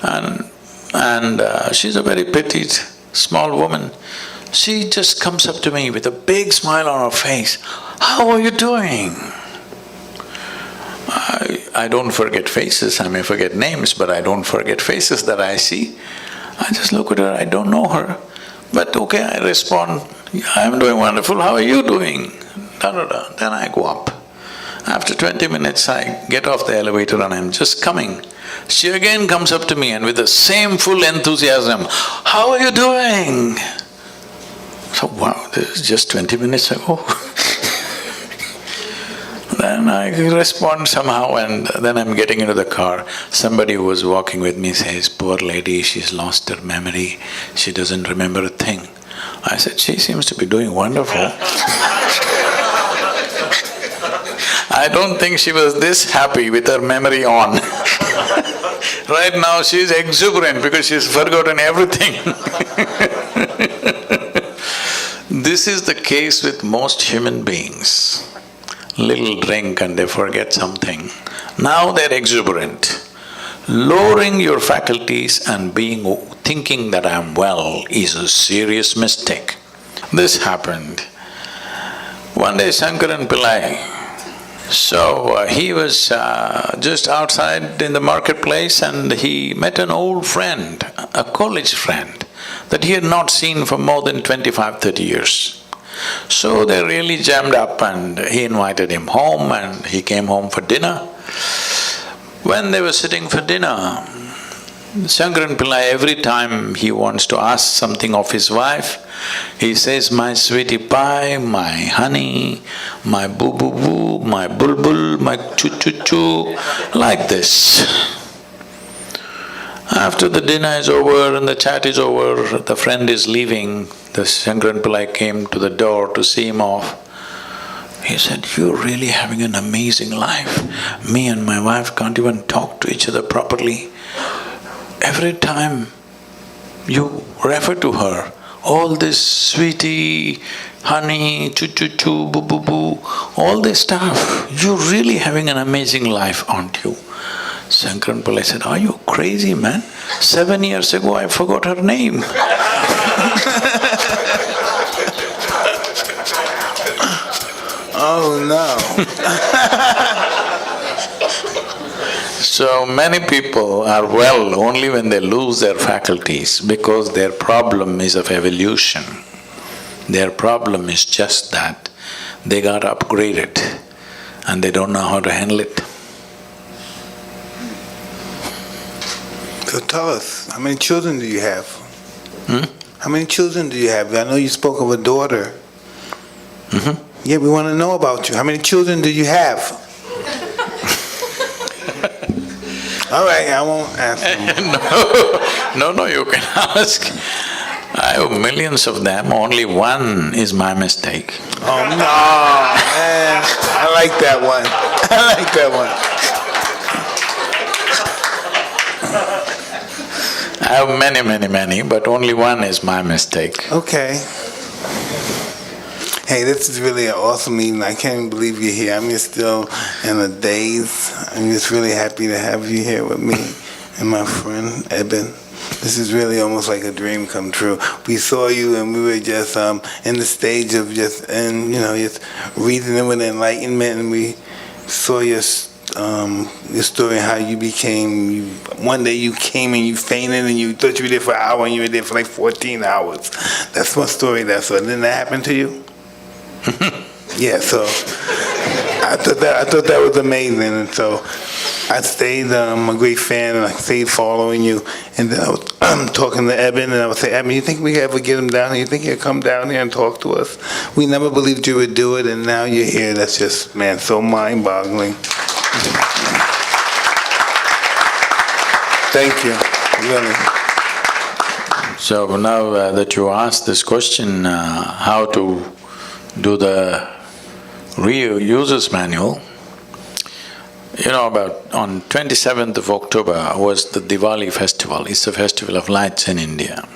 D: and she's a very petite, small woman. She just comes up to me with a big smile on her face. "How are you doing?" I don't forget faces, I may forget names, but I don't forget faces that I see. I just look at her, I don't know her, but okay, I respond, "I'm doing wonderful, how are you doing?" Da-da-da. Then I go up. After 20 minutes, I get off the elevator and I'm just coming. She again comes up to me and with the same full enthusiasm, "How are you doing?" So, wow, this is just 20 minutes ago. Then I respond somehow and then I'm getting into the car. Somebody who was walking with me says, "Poor lady, she's lost her memory, she doesn't remember a thing." I said, "She seems to be doing wonderful." I don't think she was this happy with her memory on. Right now she's exuberant because she's forgotten everything. This is the case with most human beings. Little drink and they forget something. Now they're exuberant. Lowering your faculties and thinking that I'm well is a serious mistake. This happened. One day Shankaran Pillai, he was just outside in the marketplace and he met an old friend, a college friend, that he had not seen for more than 25-30 years. So they really jammed up and he invited him home and he came home for dinner. When they were sitting for dinner, Shankaran Pillai, every time he wants to ask something of his wife, he says, "My sweetie pie, my honey, my boo-boo-boo, my bulbul, my choo-choo-choo," like this. After the dinner is over and the chat is over, the friend is leaving, the Shankaran Pillai came to the door to see him off. He said, "You're really having an amazing life. Me and my wife can't even talk to each other properly. Every time you refer to her, all this sweetie, honey, choo-choo-choo, boo-boo-boo, all this stuff, you're really having an amazing life, aren't you?" Shankaran Pillai said, "Are you crazy, man? 7 years ago I forgot her name."
A: Oh, no.
D: So many people are well only when they lose their faculties because their problem is of evolution. Their problem is just that they got upgraded and they don't know how to handle it.
A: So tell us, how many children do you have? How many children do you have? I know you spoke of a daughter. Yeah, we want to know about you. How many children do you have? All right, I won't ask them.
D: No, you can ask. I have millions of them, only one is my mistake.
A: Oh, no, man. I like that one. I like that one.
D: I have many, but only one is my mistake.
A: Okay. Hey, this is really an awesome evening. I can't even believe you're here. I'm just still in a daze. I'm just really happy to have you here with me and my friend, Eben. This is really almost like a dream come true. We saw you and we were just in the stage of just reasoning with enlightenment, and we saw your story, how you became, one day you came and you fainted and you thought you were there for an hour and you were there for like 14 hours. That's my story. Didn't that happen to you? Yeah, so I thought that was amazing, and so I stayed a great fan, and I stayed following you. And then I was talking to Eben, and I would say, Eben, you think we could ever get him down here? You think he'd come down here and talk to us? We never believed you would do it, and now you're here. That's just, man, so mind-boggling. Thank you, really.
D: So now that you asked this question, how to do the user's manual, about on 27th of October was the Diwali festival. It's a festival of lights in India.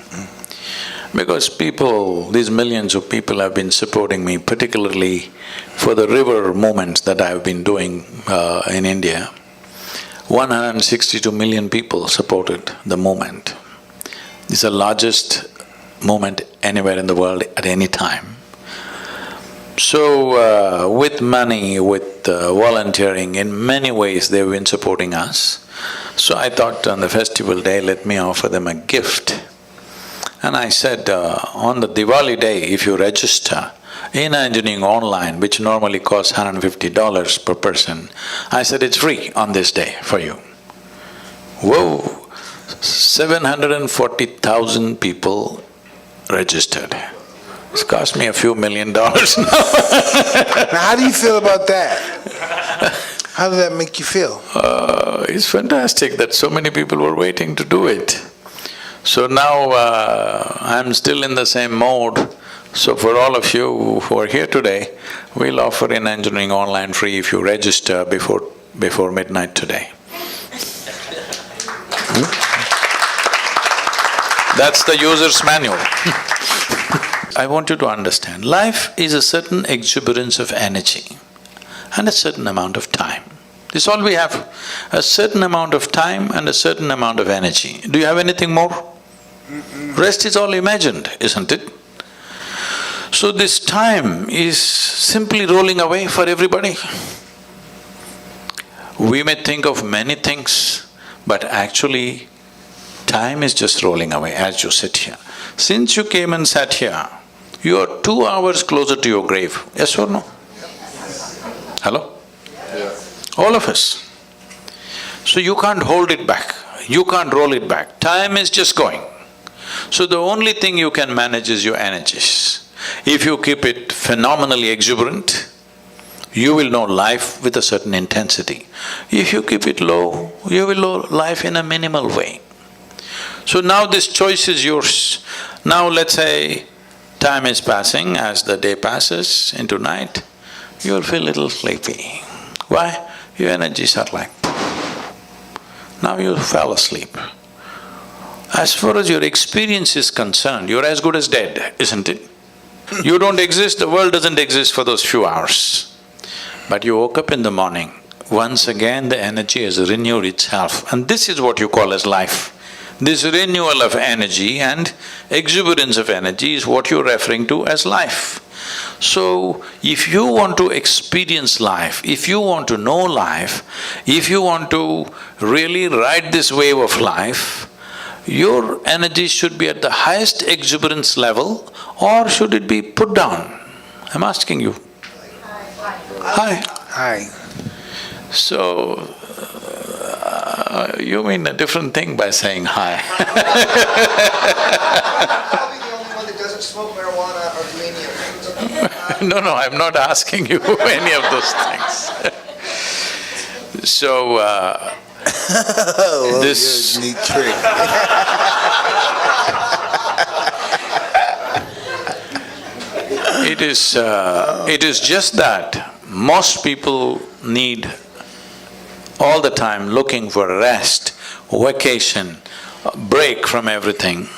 D: Because these millions of people have been supporting me, particularly for the river movements that I've been doing in India. 162 million people supported the movement. It's the largest movement anywhere in the world at any time. So, with money, with volunteering, in many ways they've been supporting us. So I thought on the festival day, let me offer them a gift. And I said, on the Diwali day, if you register in engineering online, which normally costs $150 per person, I said it's free on this day for you. Whoa! 740,000 people registered. It's cost me a few $1 million now.
A: Now, how do you feel about that? How does that make you feel?
D: It's fantastic that so many people were waiting to do it. So now I'm still in the same mode. So for all of you who are here today, we'll offer in engineering online free if you register before midnight today. That's the user's manual. I want you to understand, life is a certain exuberance of energy and a certain amount of time. This is all we have, a certain amount of time and a certain amount of energy. Do you have anything more? Rest is all imagined, isn't it? So this time is simply rolling away for everybody. We may think of many things, but actually time is just rolling away as you sit here. Since you came and sat here, you are 2 hours closer to your grave, yes or no? Hello?
B: Yes.
D: All of us. So you can't hold it back, you can't roll it back, time is just going. So the only thing you can manage is your energies. If you keep it phenomenally exuberant, you will know life with a certain intensity. If you keep it low, you will know life in a minimal way. So now this choice is yours. Now let's say time is passing, as the day passes into night, you'll feel a little sleepy. Why? Your energies are like… Now you fell asleep. As far as your experience is concerned, you're as good as dead, isn't it? You don't exist, the world doesn't exist for those few hours. But you woke up in the morning, once again the energy has renewed itself, and this is what you call as life. This renewal of energy and exuberance of energy is what you're referring to as life. So, if you want to experience life, if you want to know life, if you want to really ride this wave of life, your energy should be at the highest exuberance level, or should it be put down? I'm asking you. Hi.
A: Hi.
D: So, you mean a different thing by saying hi.
E: Probably the only one that doesn't smoke marijuana or do any of them.
D: No, I'm not asking you any of those things. So,
A: Oh,
D: This-
A: you're a neat trick.
D: it is just that most people need all the time looking for rest, vacation, break from everything,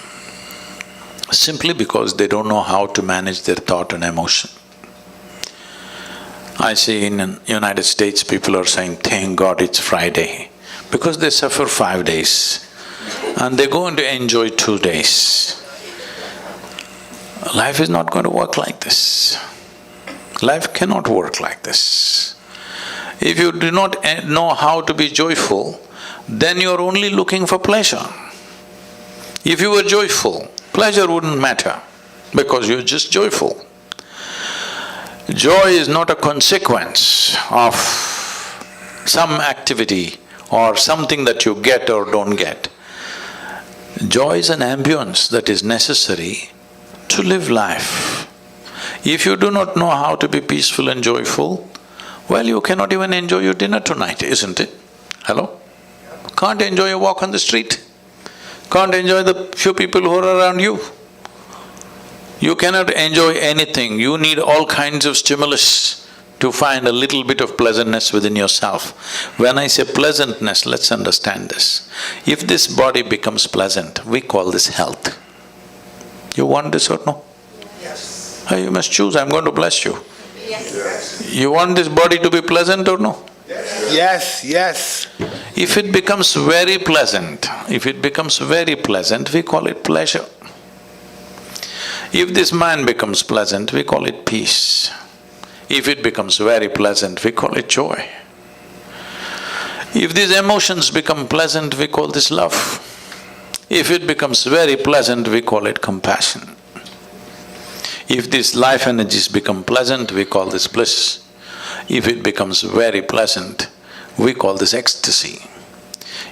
D: simply because they don't know how to manage their thought and emotion. I see in the United States, people are saying, thank God it's Friday, because they suffer 5 days and they're going to enjoy 2 days. Life is not going to work like this. Life cannot work like this. If you do not know how to be joyful, then you're only looking for pleasure. If you were joyful, pleasure wouldn't matter, because you're just joyful. Joy is not a consequence of some activity or something that you get or don't get. Joy is an ambience that is necessary to live life. If you do not know how to be peaceful and joyful, well, you cannot even enjoy your dinner tonight, isn't it? Hello? Can't enjoy a walk on the street. Can't enjoy the few people who are around you. You cannot enjoy anything, you need all kinds of stimulus to find a little bit of pleasantness within yourself. When I say pleasantness, let's understand this. If this body becomes pleasant, we call this health. You want this or no?
E: Yes.
D: Oh, you must choose, I'm going to bless you.
E: Yes.
D: You want this body to be pleasant or no?
A: Yes, yes.
D: If it becomes very pleasant, we call it pleasure. If this mind becomes pleasant, we call it peace. If it becomes very pleasant, we call it joy. If these emotions become pleasant, we call this love. If it becomes very pleasant, we call it compassion. If these life energies become pleasant, we call this bliss. If it becomes very pleasant, we call this ecstasy.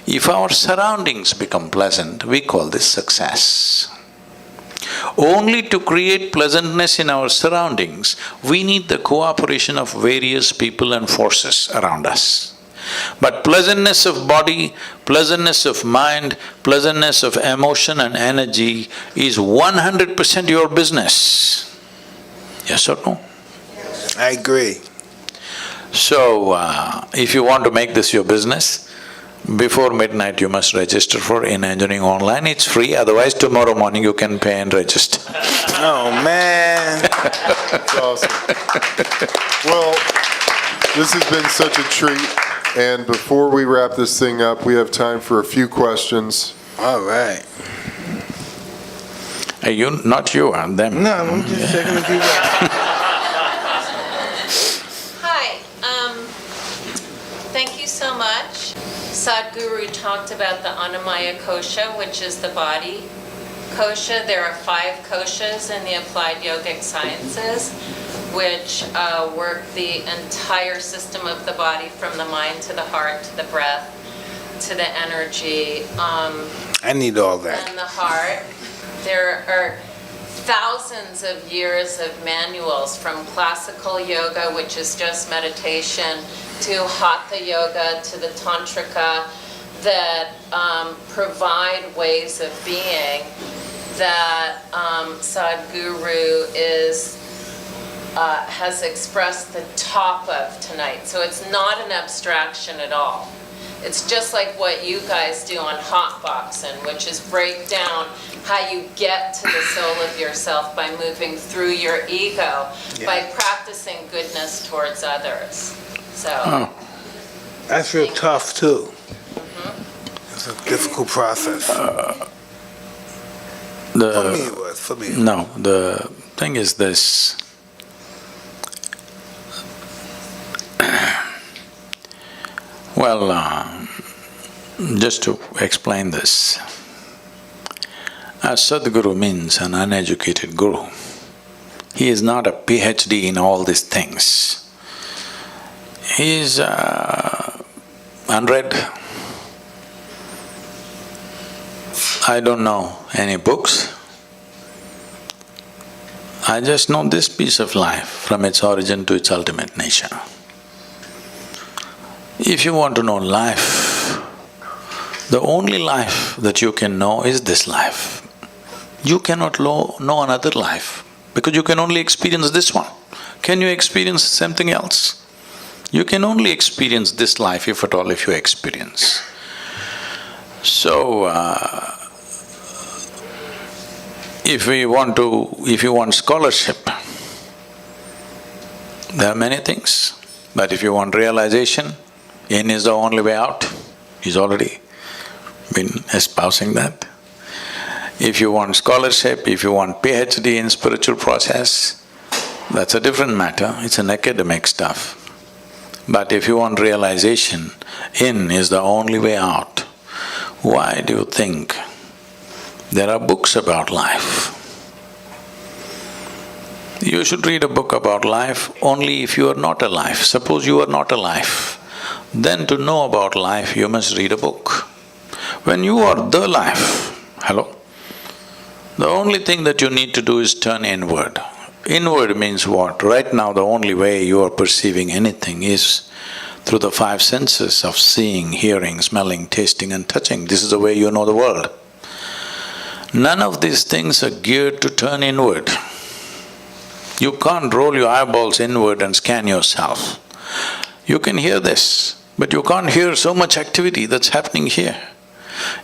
D: If our surroundings become pleasant, we call this success. Only to create pleasantness in our surroundings, we need the cooperation of various people and forces around us. But pleasantness of body, pleasantness of mind, pleasantness of emotion and energy is 100% your business. Yes or no?
A: I agree.
D: So, if you want to make this your business, before midnight you must register for In Engineering Online. It's free, otherwise tomorrow morning you can pay and register.
A: Oh, man.
B: That's awesome. Well, this has been such a treat, and before we wrap this thing up, we have time for a few questions.
A: All right.
D: Not you, them.
A: No, I'm just checking if you
F: Hi, thank you so much. Sadhguru talked about the Annamaya kosha, which is the body kosha. There are 5 koshas in the applied yogic sciences, which work the entire system of the body, from the mind to the heart to the breath to the energy.
A: I need all that.
F: And the heart. There are thousands of years of manuals, from classical yoga, which is just meditation, to hatha yoga, to the tantrika, that provide ways of being that Sadhguru has expressed the top of tonight. So it's not an abstraction at all. It's just like what you guys do on Hotboxing, which is break down how you get to the soul of yourself by moving through your ego, by practicing goodness towards others. So
A: That's real tough, too. It's a difficult process. For me it was, for me.
D: No, the thing is this, Well, just to explain this, a Sadhguru means an uneducated guru. He is not a PhD in all these things. He is unread. I don't know any books. I just know this piece of life from its origin to its ultimate nature. If you want to know life, the only life that you can know is this life. You cannot know another life because you can only experience this one. Can you experience something else? You can only experience this life, if at all, if you experience. So, if you want scholarship, there are many things. But if you want realization, in is the only way out. He's already been espousing that. If you want scholarship, if you want PhD in spiritual process, that's a different matter, it's an academic stuff. But if you want realization, in is the only way out. Why do you think there are books about life? You should read a book about life only if you are not alive. Suppose you are not alive, then to know about life you must read a book. When you are the life, hello? The only thing that you need to do is turn inward. Inward means what? Right now the only way you are perceiving anything is through the five senses of seeing, hearing, smelling, tasting and touching. This is the way you know the world. None of these things are geared to turn inward. You can't roll your eyeballs inward and scan yourself. You can hear this, but you can't hear so much activity that's happening here.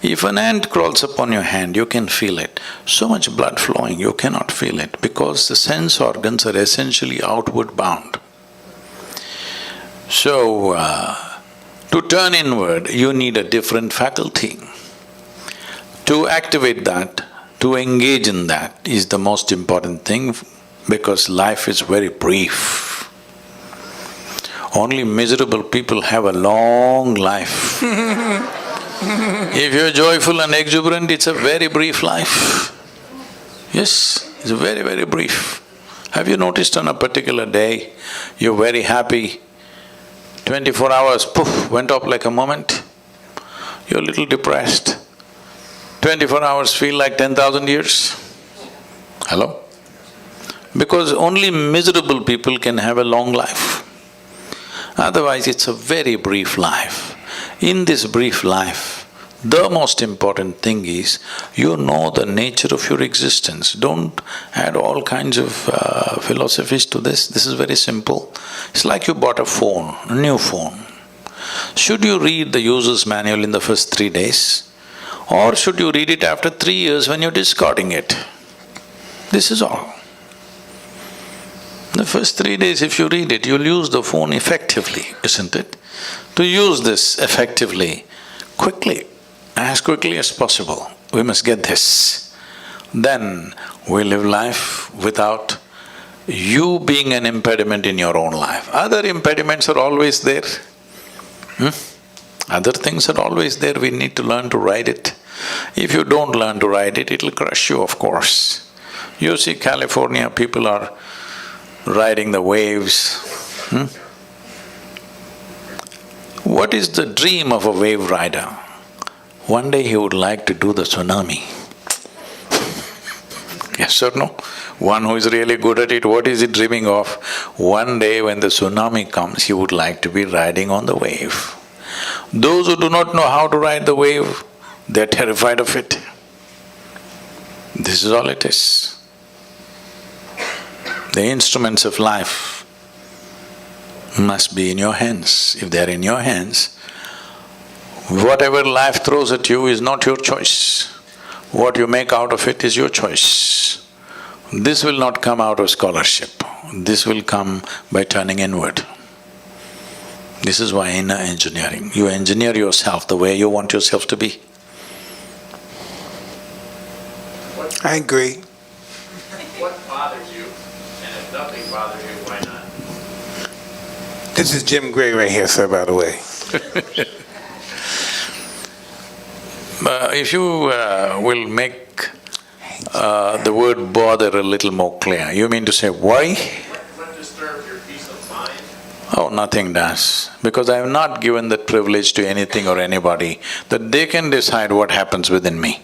D: If an ant crawls upon your hand, you can feel it. So much blood flowing, you cannot feel it because the sense organs are essentially outward bound. So, to turn inward, you need a different faculty. To activate that, to engage in that is the most important thing because life is very brief. Only miserable people have a long life. If you're joyful and exuberant, it's a very brief life. Yes, it's very, very brief. Have you noticed on a particular day, you're very happy, 24 hours, poof, went up like a moment? You're a little depressed. 24 hours feel like 10,000 years. Hello? Because only miserable people can have a long life. Otherwise, it's a very brief life. In this brief life, the most important thing is you know the nature of your existence. Don't add all kinds of philosophies to this. This is very simple. It's like you bought a phone, a new phone. Should you read the user's manual in the first 3 days? Or should you read it after 3 years when you're discarding it? This is all. The first 3 days if you read it, you'll use the phone effectively, isn't it? To use this effectively, quickly, as quickly as possible, we must get this. Then we live life without you being an impediment in your own life. Other impediments are always there. Other things are always there, we need to learn to ride it. If you don't learn to ride it, it'll crush you, of course. You see California, people are riding the waves. What is the dream of a wave rider? One day he would like to do the tsunami. Yes or no? One who is really good at it, what is he dreaming of? One day when the tsunami comes, he would like to be riding on the wave. Those who do not know how to ride the wave, they're terrified of it. This is all it is. The instruments of life must be in your hands. If they're in your hands, whatever life throws at you is not your choice. What you make out of it is your choice. This will not come out of scholarship. This will come by turning inward. This is why inner engineering. You engineer yourself the way you want yourself to be.
A: I agree.
C: What bothers you? And if nothing bothers you, why not?
A: This is Jim Gray right here, sir, by the way.
D: If you will make the word bother a little more clear, you mean to say why?
C: What disturbs your peace of mind?
D: Oh, nothing does, because I have not given that privilege to anything or anybody that they can decide what happens within me.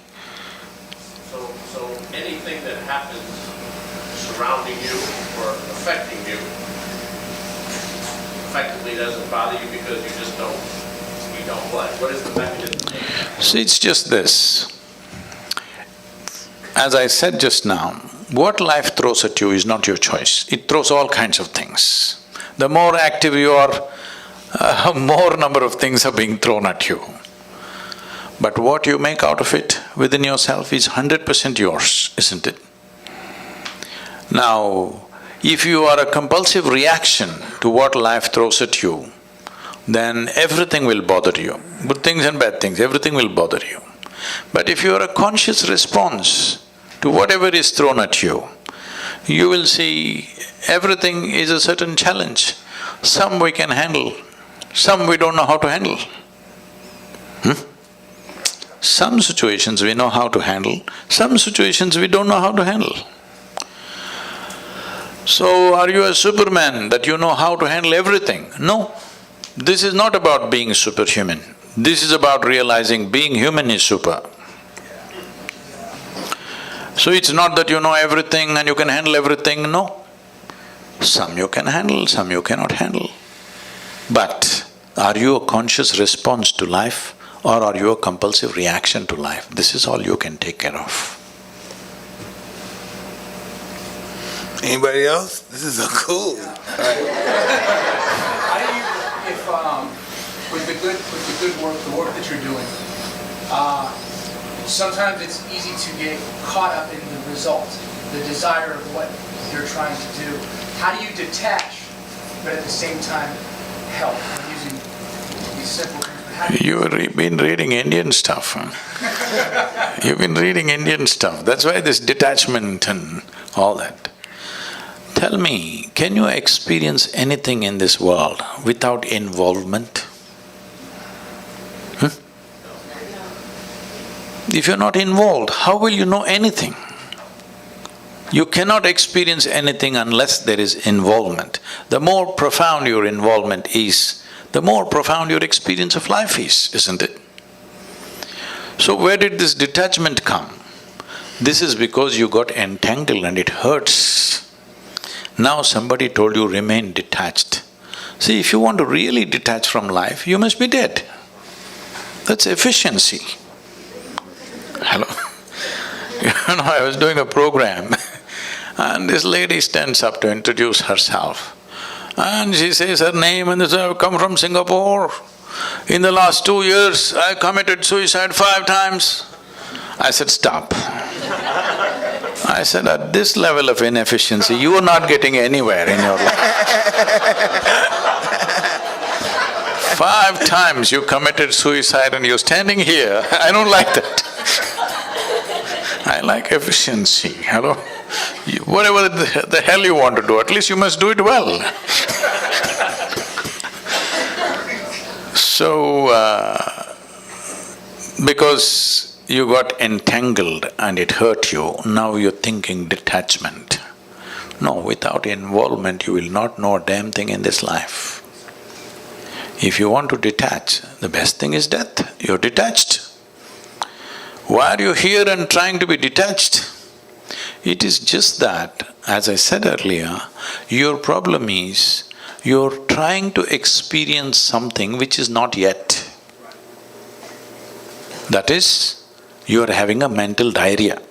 C: So anything that happens surrounding you or affecting you effectively doesn't bother you because you don't what? What is the mechanism?
D: See, it's just this. As I said just now, what life throws at you is not your choice. It throws all kinds of things. The more active you are, more number of things are being thrown at you. But what you make out of it within yourself is 100% yours, isn't it? Now, if you are a compulsive reaction to what life throws at you, then everything will bother you. Good things and bad things, everything will bother you. But if you are a conscious response to whatever is thrown at you, you will see everything is a certain challenge. Some we can handle, some we don't know how to handle. Some situations we know how to handle, some situations we don't know how to handle. So, are you a Superman that you know how to handle everything? No. This is not about being superhuman. This is about realizing being human is super. So it's not that you know everything and you can handle everything, no. Some you can handle, some you cannot handle. But are you a conscious response to life or are you a compulsive reaction to life? This is all you can take care of.
A: Anybody else? This is so cool.
G: How do you, if with the good work, the work that you're doing, sometimes it's easy to get caught up in the result, the desire of what you're trying to do. How do you detach, but at the same time help? I'm using these simple things. But how do you
D: You've been reading Indian stuff, huh? You've been reading Indian stuff, that's why this detachment and all that. Tell me, can you experience anything in this world without involvement? If you're not involved, how will you know anything? You cannot experience anything unless there is involvement. The more profound your involvement is, the more profound your experience of life is, isn't it? So where did this detachment come? This is because you got entangled and it hurts. Now somebody told you remain detached. See, if you want to really detach from life, you must be dead. That's efficiency. Hello? You know, I was doing a program and this lady stands up to introduce herself. And she says her name and says, I've come from Singapore. In the last 2 years, I committed suicide 5 times. I said, stop. I said, at this level of inefficiency, you are not getting anywhere in your life. 5 times you committed suicide and you're standing here, I don't like that. I like efficiency, hello? Whatever the hell you want to do, at least you must do it well. So, because you got entangled and it hurt you, now you're thinking detachment. No, without involvement you will not know a damn thing in this life. If you want to detach, the best thing is death, you're detached. Why are you here and trying to be detached? It is just that, as I said earlier, your problem is you're trying to experience something which is not yet. That is, you are having a mental diarrhea.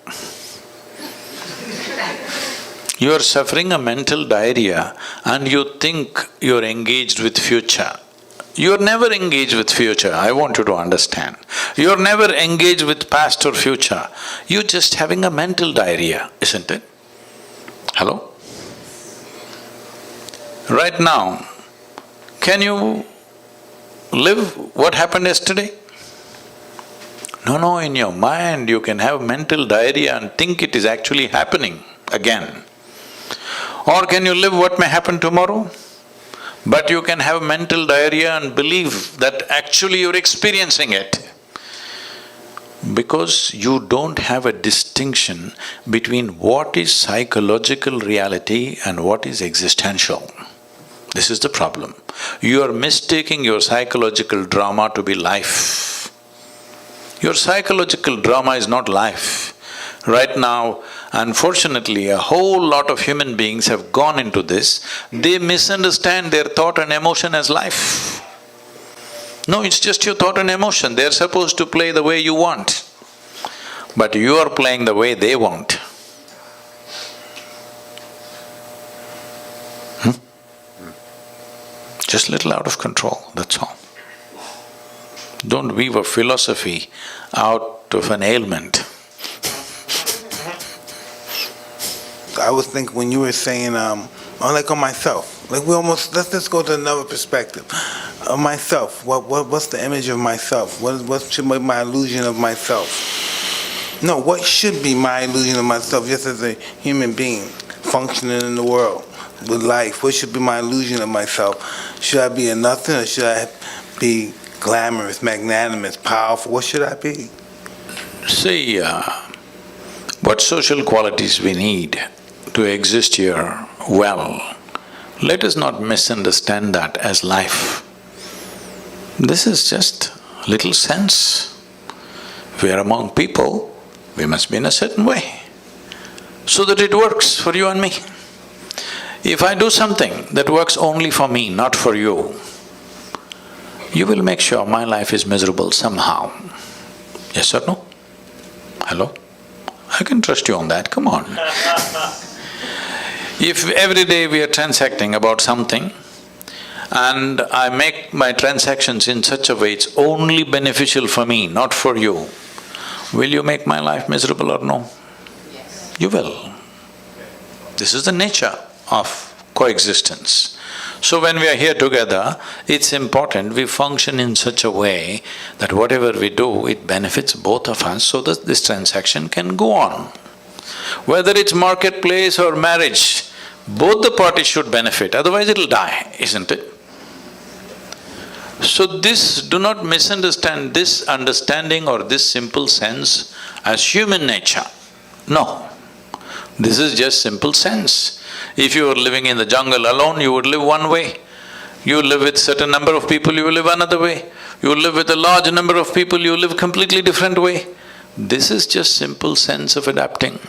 D: You are suffering a mental diarrhea and you think you're engaged with future. You're never engaged with future, I want you to understand. You're never engaged with past or future. You're just having a mental diarrhea, isn't it? Hello? Right now, can you live what happened yesterday? No, in your mind you can have mental diarrhea and think it is actually happening again. Or can you live what may happen tomorrow? But you can have mental diarrhea and believe that actually you're experiencing it. Because you don't have a distinction between what is psychological reality and what is existential. This is the problem. You are mistaking your psychological drama to be life. Your psychological drama is not life. Right now, unfortunately, a whole lot of human beings have gone into this. They misunderstand their thought and emotion as life. No, it's just your thought and emotion. They're supposed to play the way you want. But you are playing the way they want. Just little out of control, that's all. Don't weave a philosophy out of an ailment.
A: I was thinking when you were saying, like on myself, like we almost, let's just go to another perspective. Of myself, what's the image of myself? What should be my illusion of myself? No, what should be my illusion of myself just as a human being functioning in the world with life? What should be my illusion of myself? Should I be a nothing or should I be glamorous, magnanimous, powerful? What should I be?
D: See, what social qualities we need to exist here well, let us not misunderstand that as life. This is just little sense. We are among people, we must be in a certain way, so that it works for you and me. If I do something that works only for me, not for you, you will make sure my life is miserable somehow. Yes or no? Hello? I can trust you on that, come on. If every day we are transacting about something and I make my transactions in such a way it's only beneficial for me, not for you, will you make my life miserable or no?
F: Yes.
D: You will. This is the nature of coexistence. So when we are here together, it's important we function in such a way that whatever we do, it benefits both of us so that this transaction can go on. Whether it's marketplace or marriage, both the parties should benefit, otherwise it'll die, isn't it? So do not misunderstand this understanding or this simple sense as human nature. No, this is just simple sense. If you were living in the jungle alone, you would live one way. You live with certain number of people, you will live another way. You live with a large number of people, you live completely different way. This is just simple sense of adapting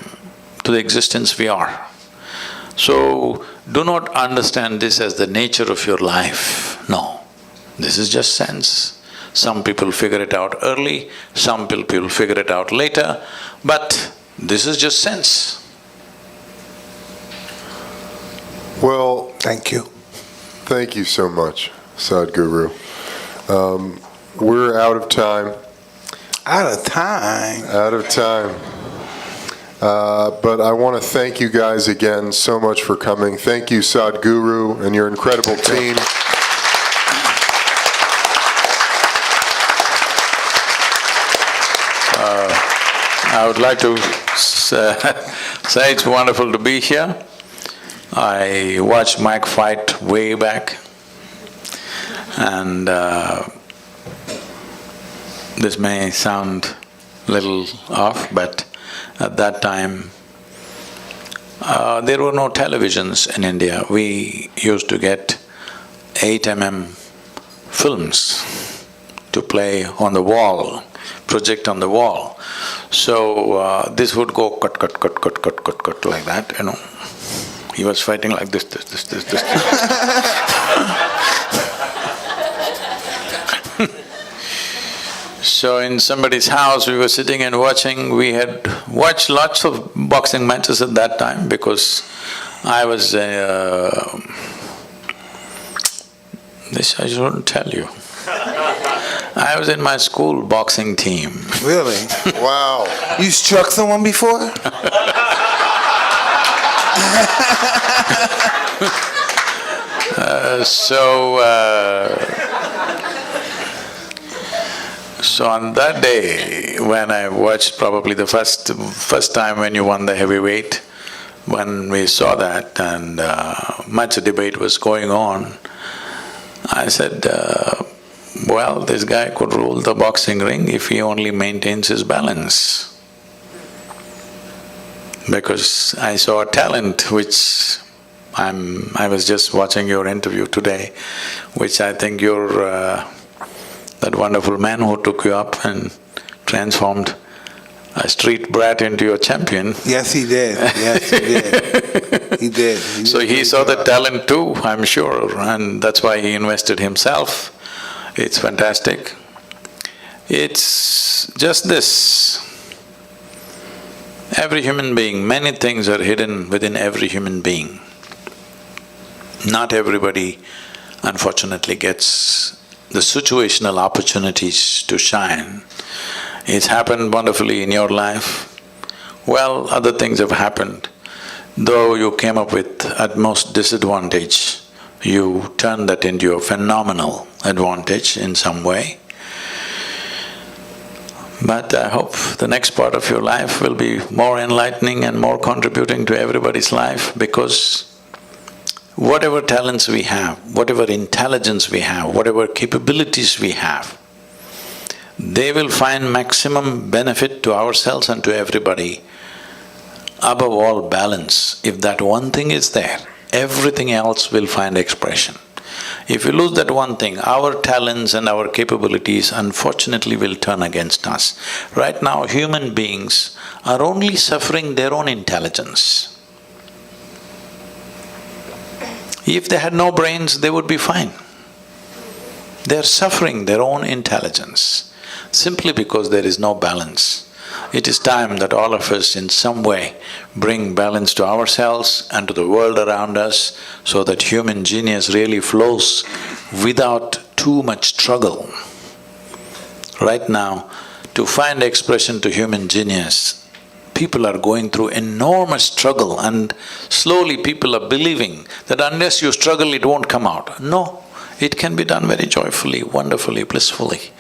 D: to the existence we are. So, do not understand this as the nature of your life, no. This is just sense. Some people figure it out early, some people figure it out later, but this is just sense.
B: Well,
A: Thank you.
B: thank you so much, Sadhguru. We're out of time.
A: Out of time.
B: Out of time. But I want to thank you guys again so much for coming. Thank you, Sadhguru, and your incredible team.
D: I would like to say it's wonderful to be here. I watched Mike fight way back, and this may sound little off, but at that time, there were no televisions in India. We used to get 8 films to play on the wall, project on the wall. So this would go cut, cut, cut, cut, cut, cut, cut like that, you know. He was fighting like this. So in somebody's house, we were sitting and watching. We had watched lots of boxing matches at that time because I was… this I shouldn't tell you. I was in my school boxing team.
A: Really?
B: Wow.
A: You struck someone before?
D: So on that day, when I watched probably the first time when you won the heavyweight, when we saw that and much debate was going on, I said, well, this guy could rule the boxing ring if he only maintains his balance. Because I saw a talent which I was just watching your interview today, which I think you're that wonderful man who took you up and transformed a street brat into a champion.
A: Yes, he did. Yes, he did. He did.
D: So he saw the talent too, I'm sure, and that's why he invested himself. It's fantastic. It's just this. Every human being, many things are hidden within every human being. Not everybody, unfortunately, gets the situational opportunities to shine. It's happened wonderfully in your life. Well, other things have happened. Though you came up with utmost disadvantage, you turned that into a phenomenal advantage in some way. But I hope the next part of your life will be more enlightening and more contributing to everybody's life, because whatever talents we have, whatever intelligence we have, whatever capabilities we have, they will find maximum benefit to ourselves and to everybody. Above all, balance. If that one thing is there, everything else will find expression. If we lose that one thing, our talents and our capabilities unfortunately will turn against us. Right now, human beings are only suffering their own intelligence. If they had no brains, they would be fine. They're suffering their own intelligence simply because there is no balance. It is time that all of us in some way bring balance to ourselves and to the world around us, so that human genius really flows without too much struggle. Right now, to find expression to human genius, people are going through enormous struggle, and slowly people are believing that unless you struggle, it won't come out. No, it can be done very joyfully, wonderfully, blissfully,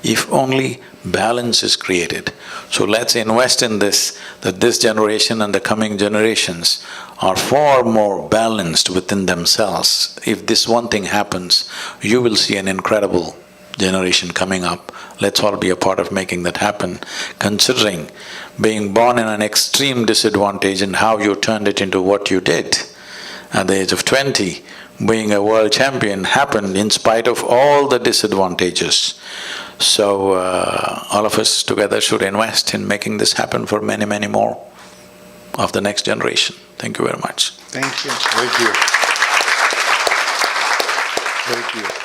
D: if only balance is created. So let's invest in this, that this generation and the coming generations are far more balanced within themselves. If this one thing happens, you will see an incredible generation coming up. Let's all be a part of making that happen, considering being born in an extreme disadvantage and how you turned it into what you did. At the age of 20, being a world champion happened in spite of all the disadvantages. So, all of us together should invest in making this happen for many, many more of the next generation. Thank you very much.
A: Thank you.
B: Thank you. Thank you.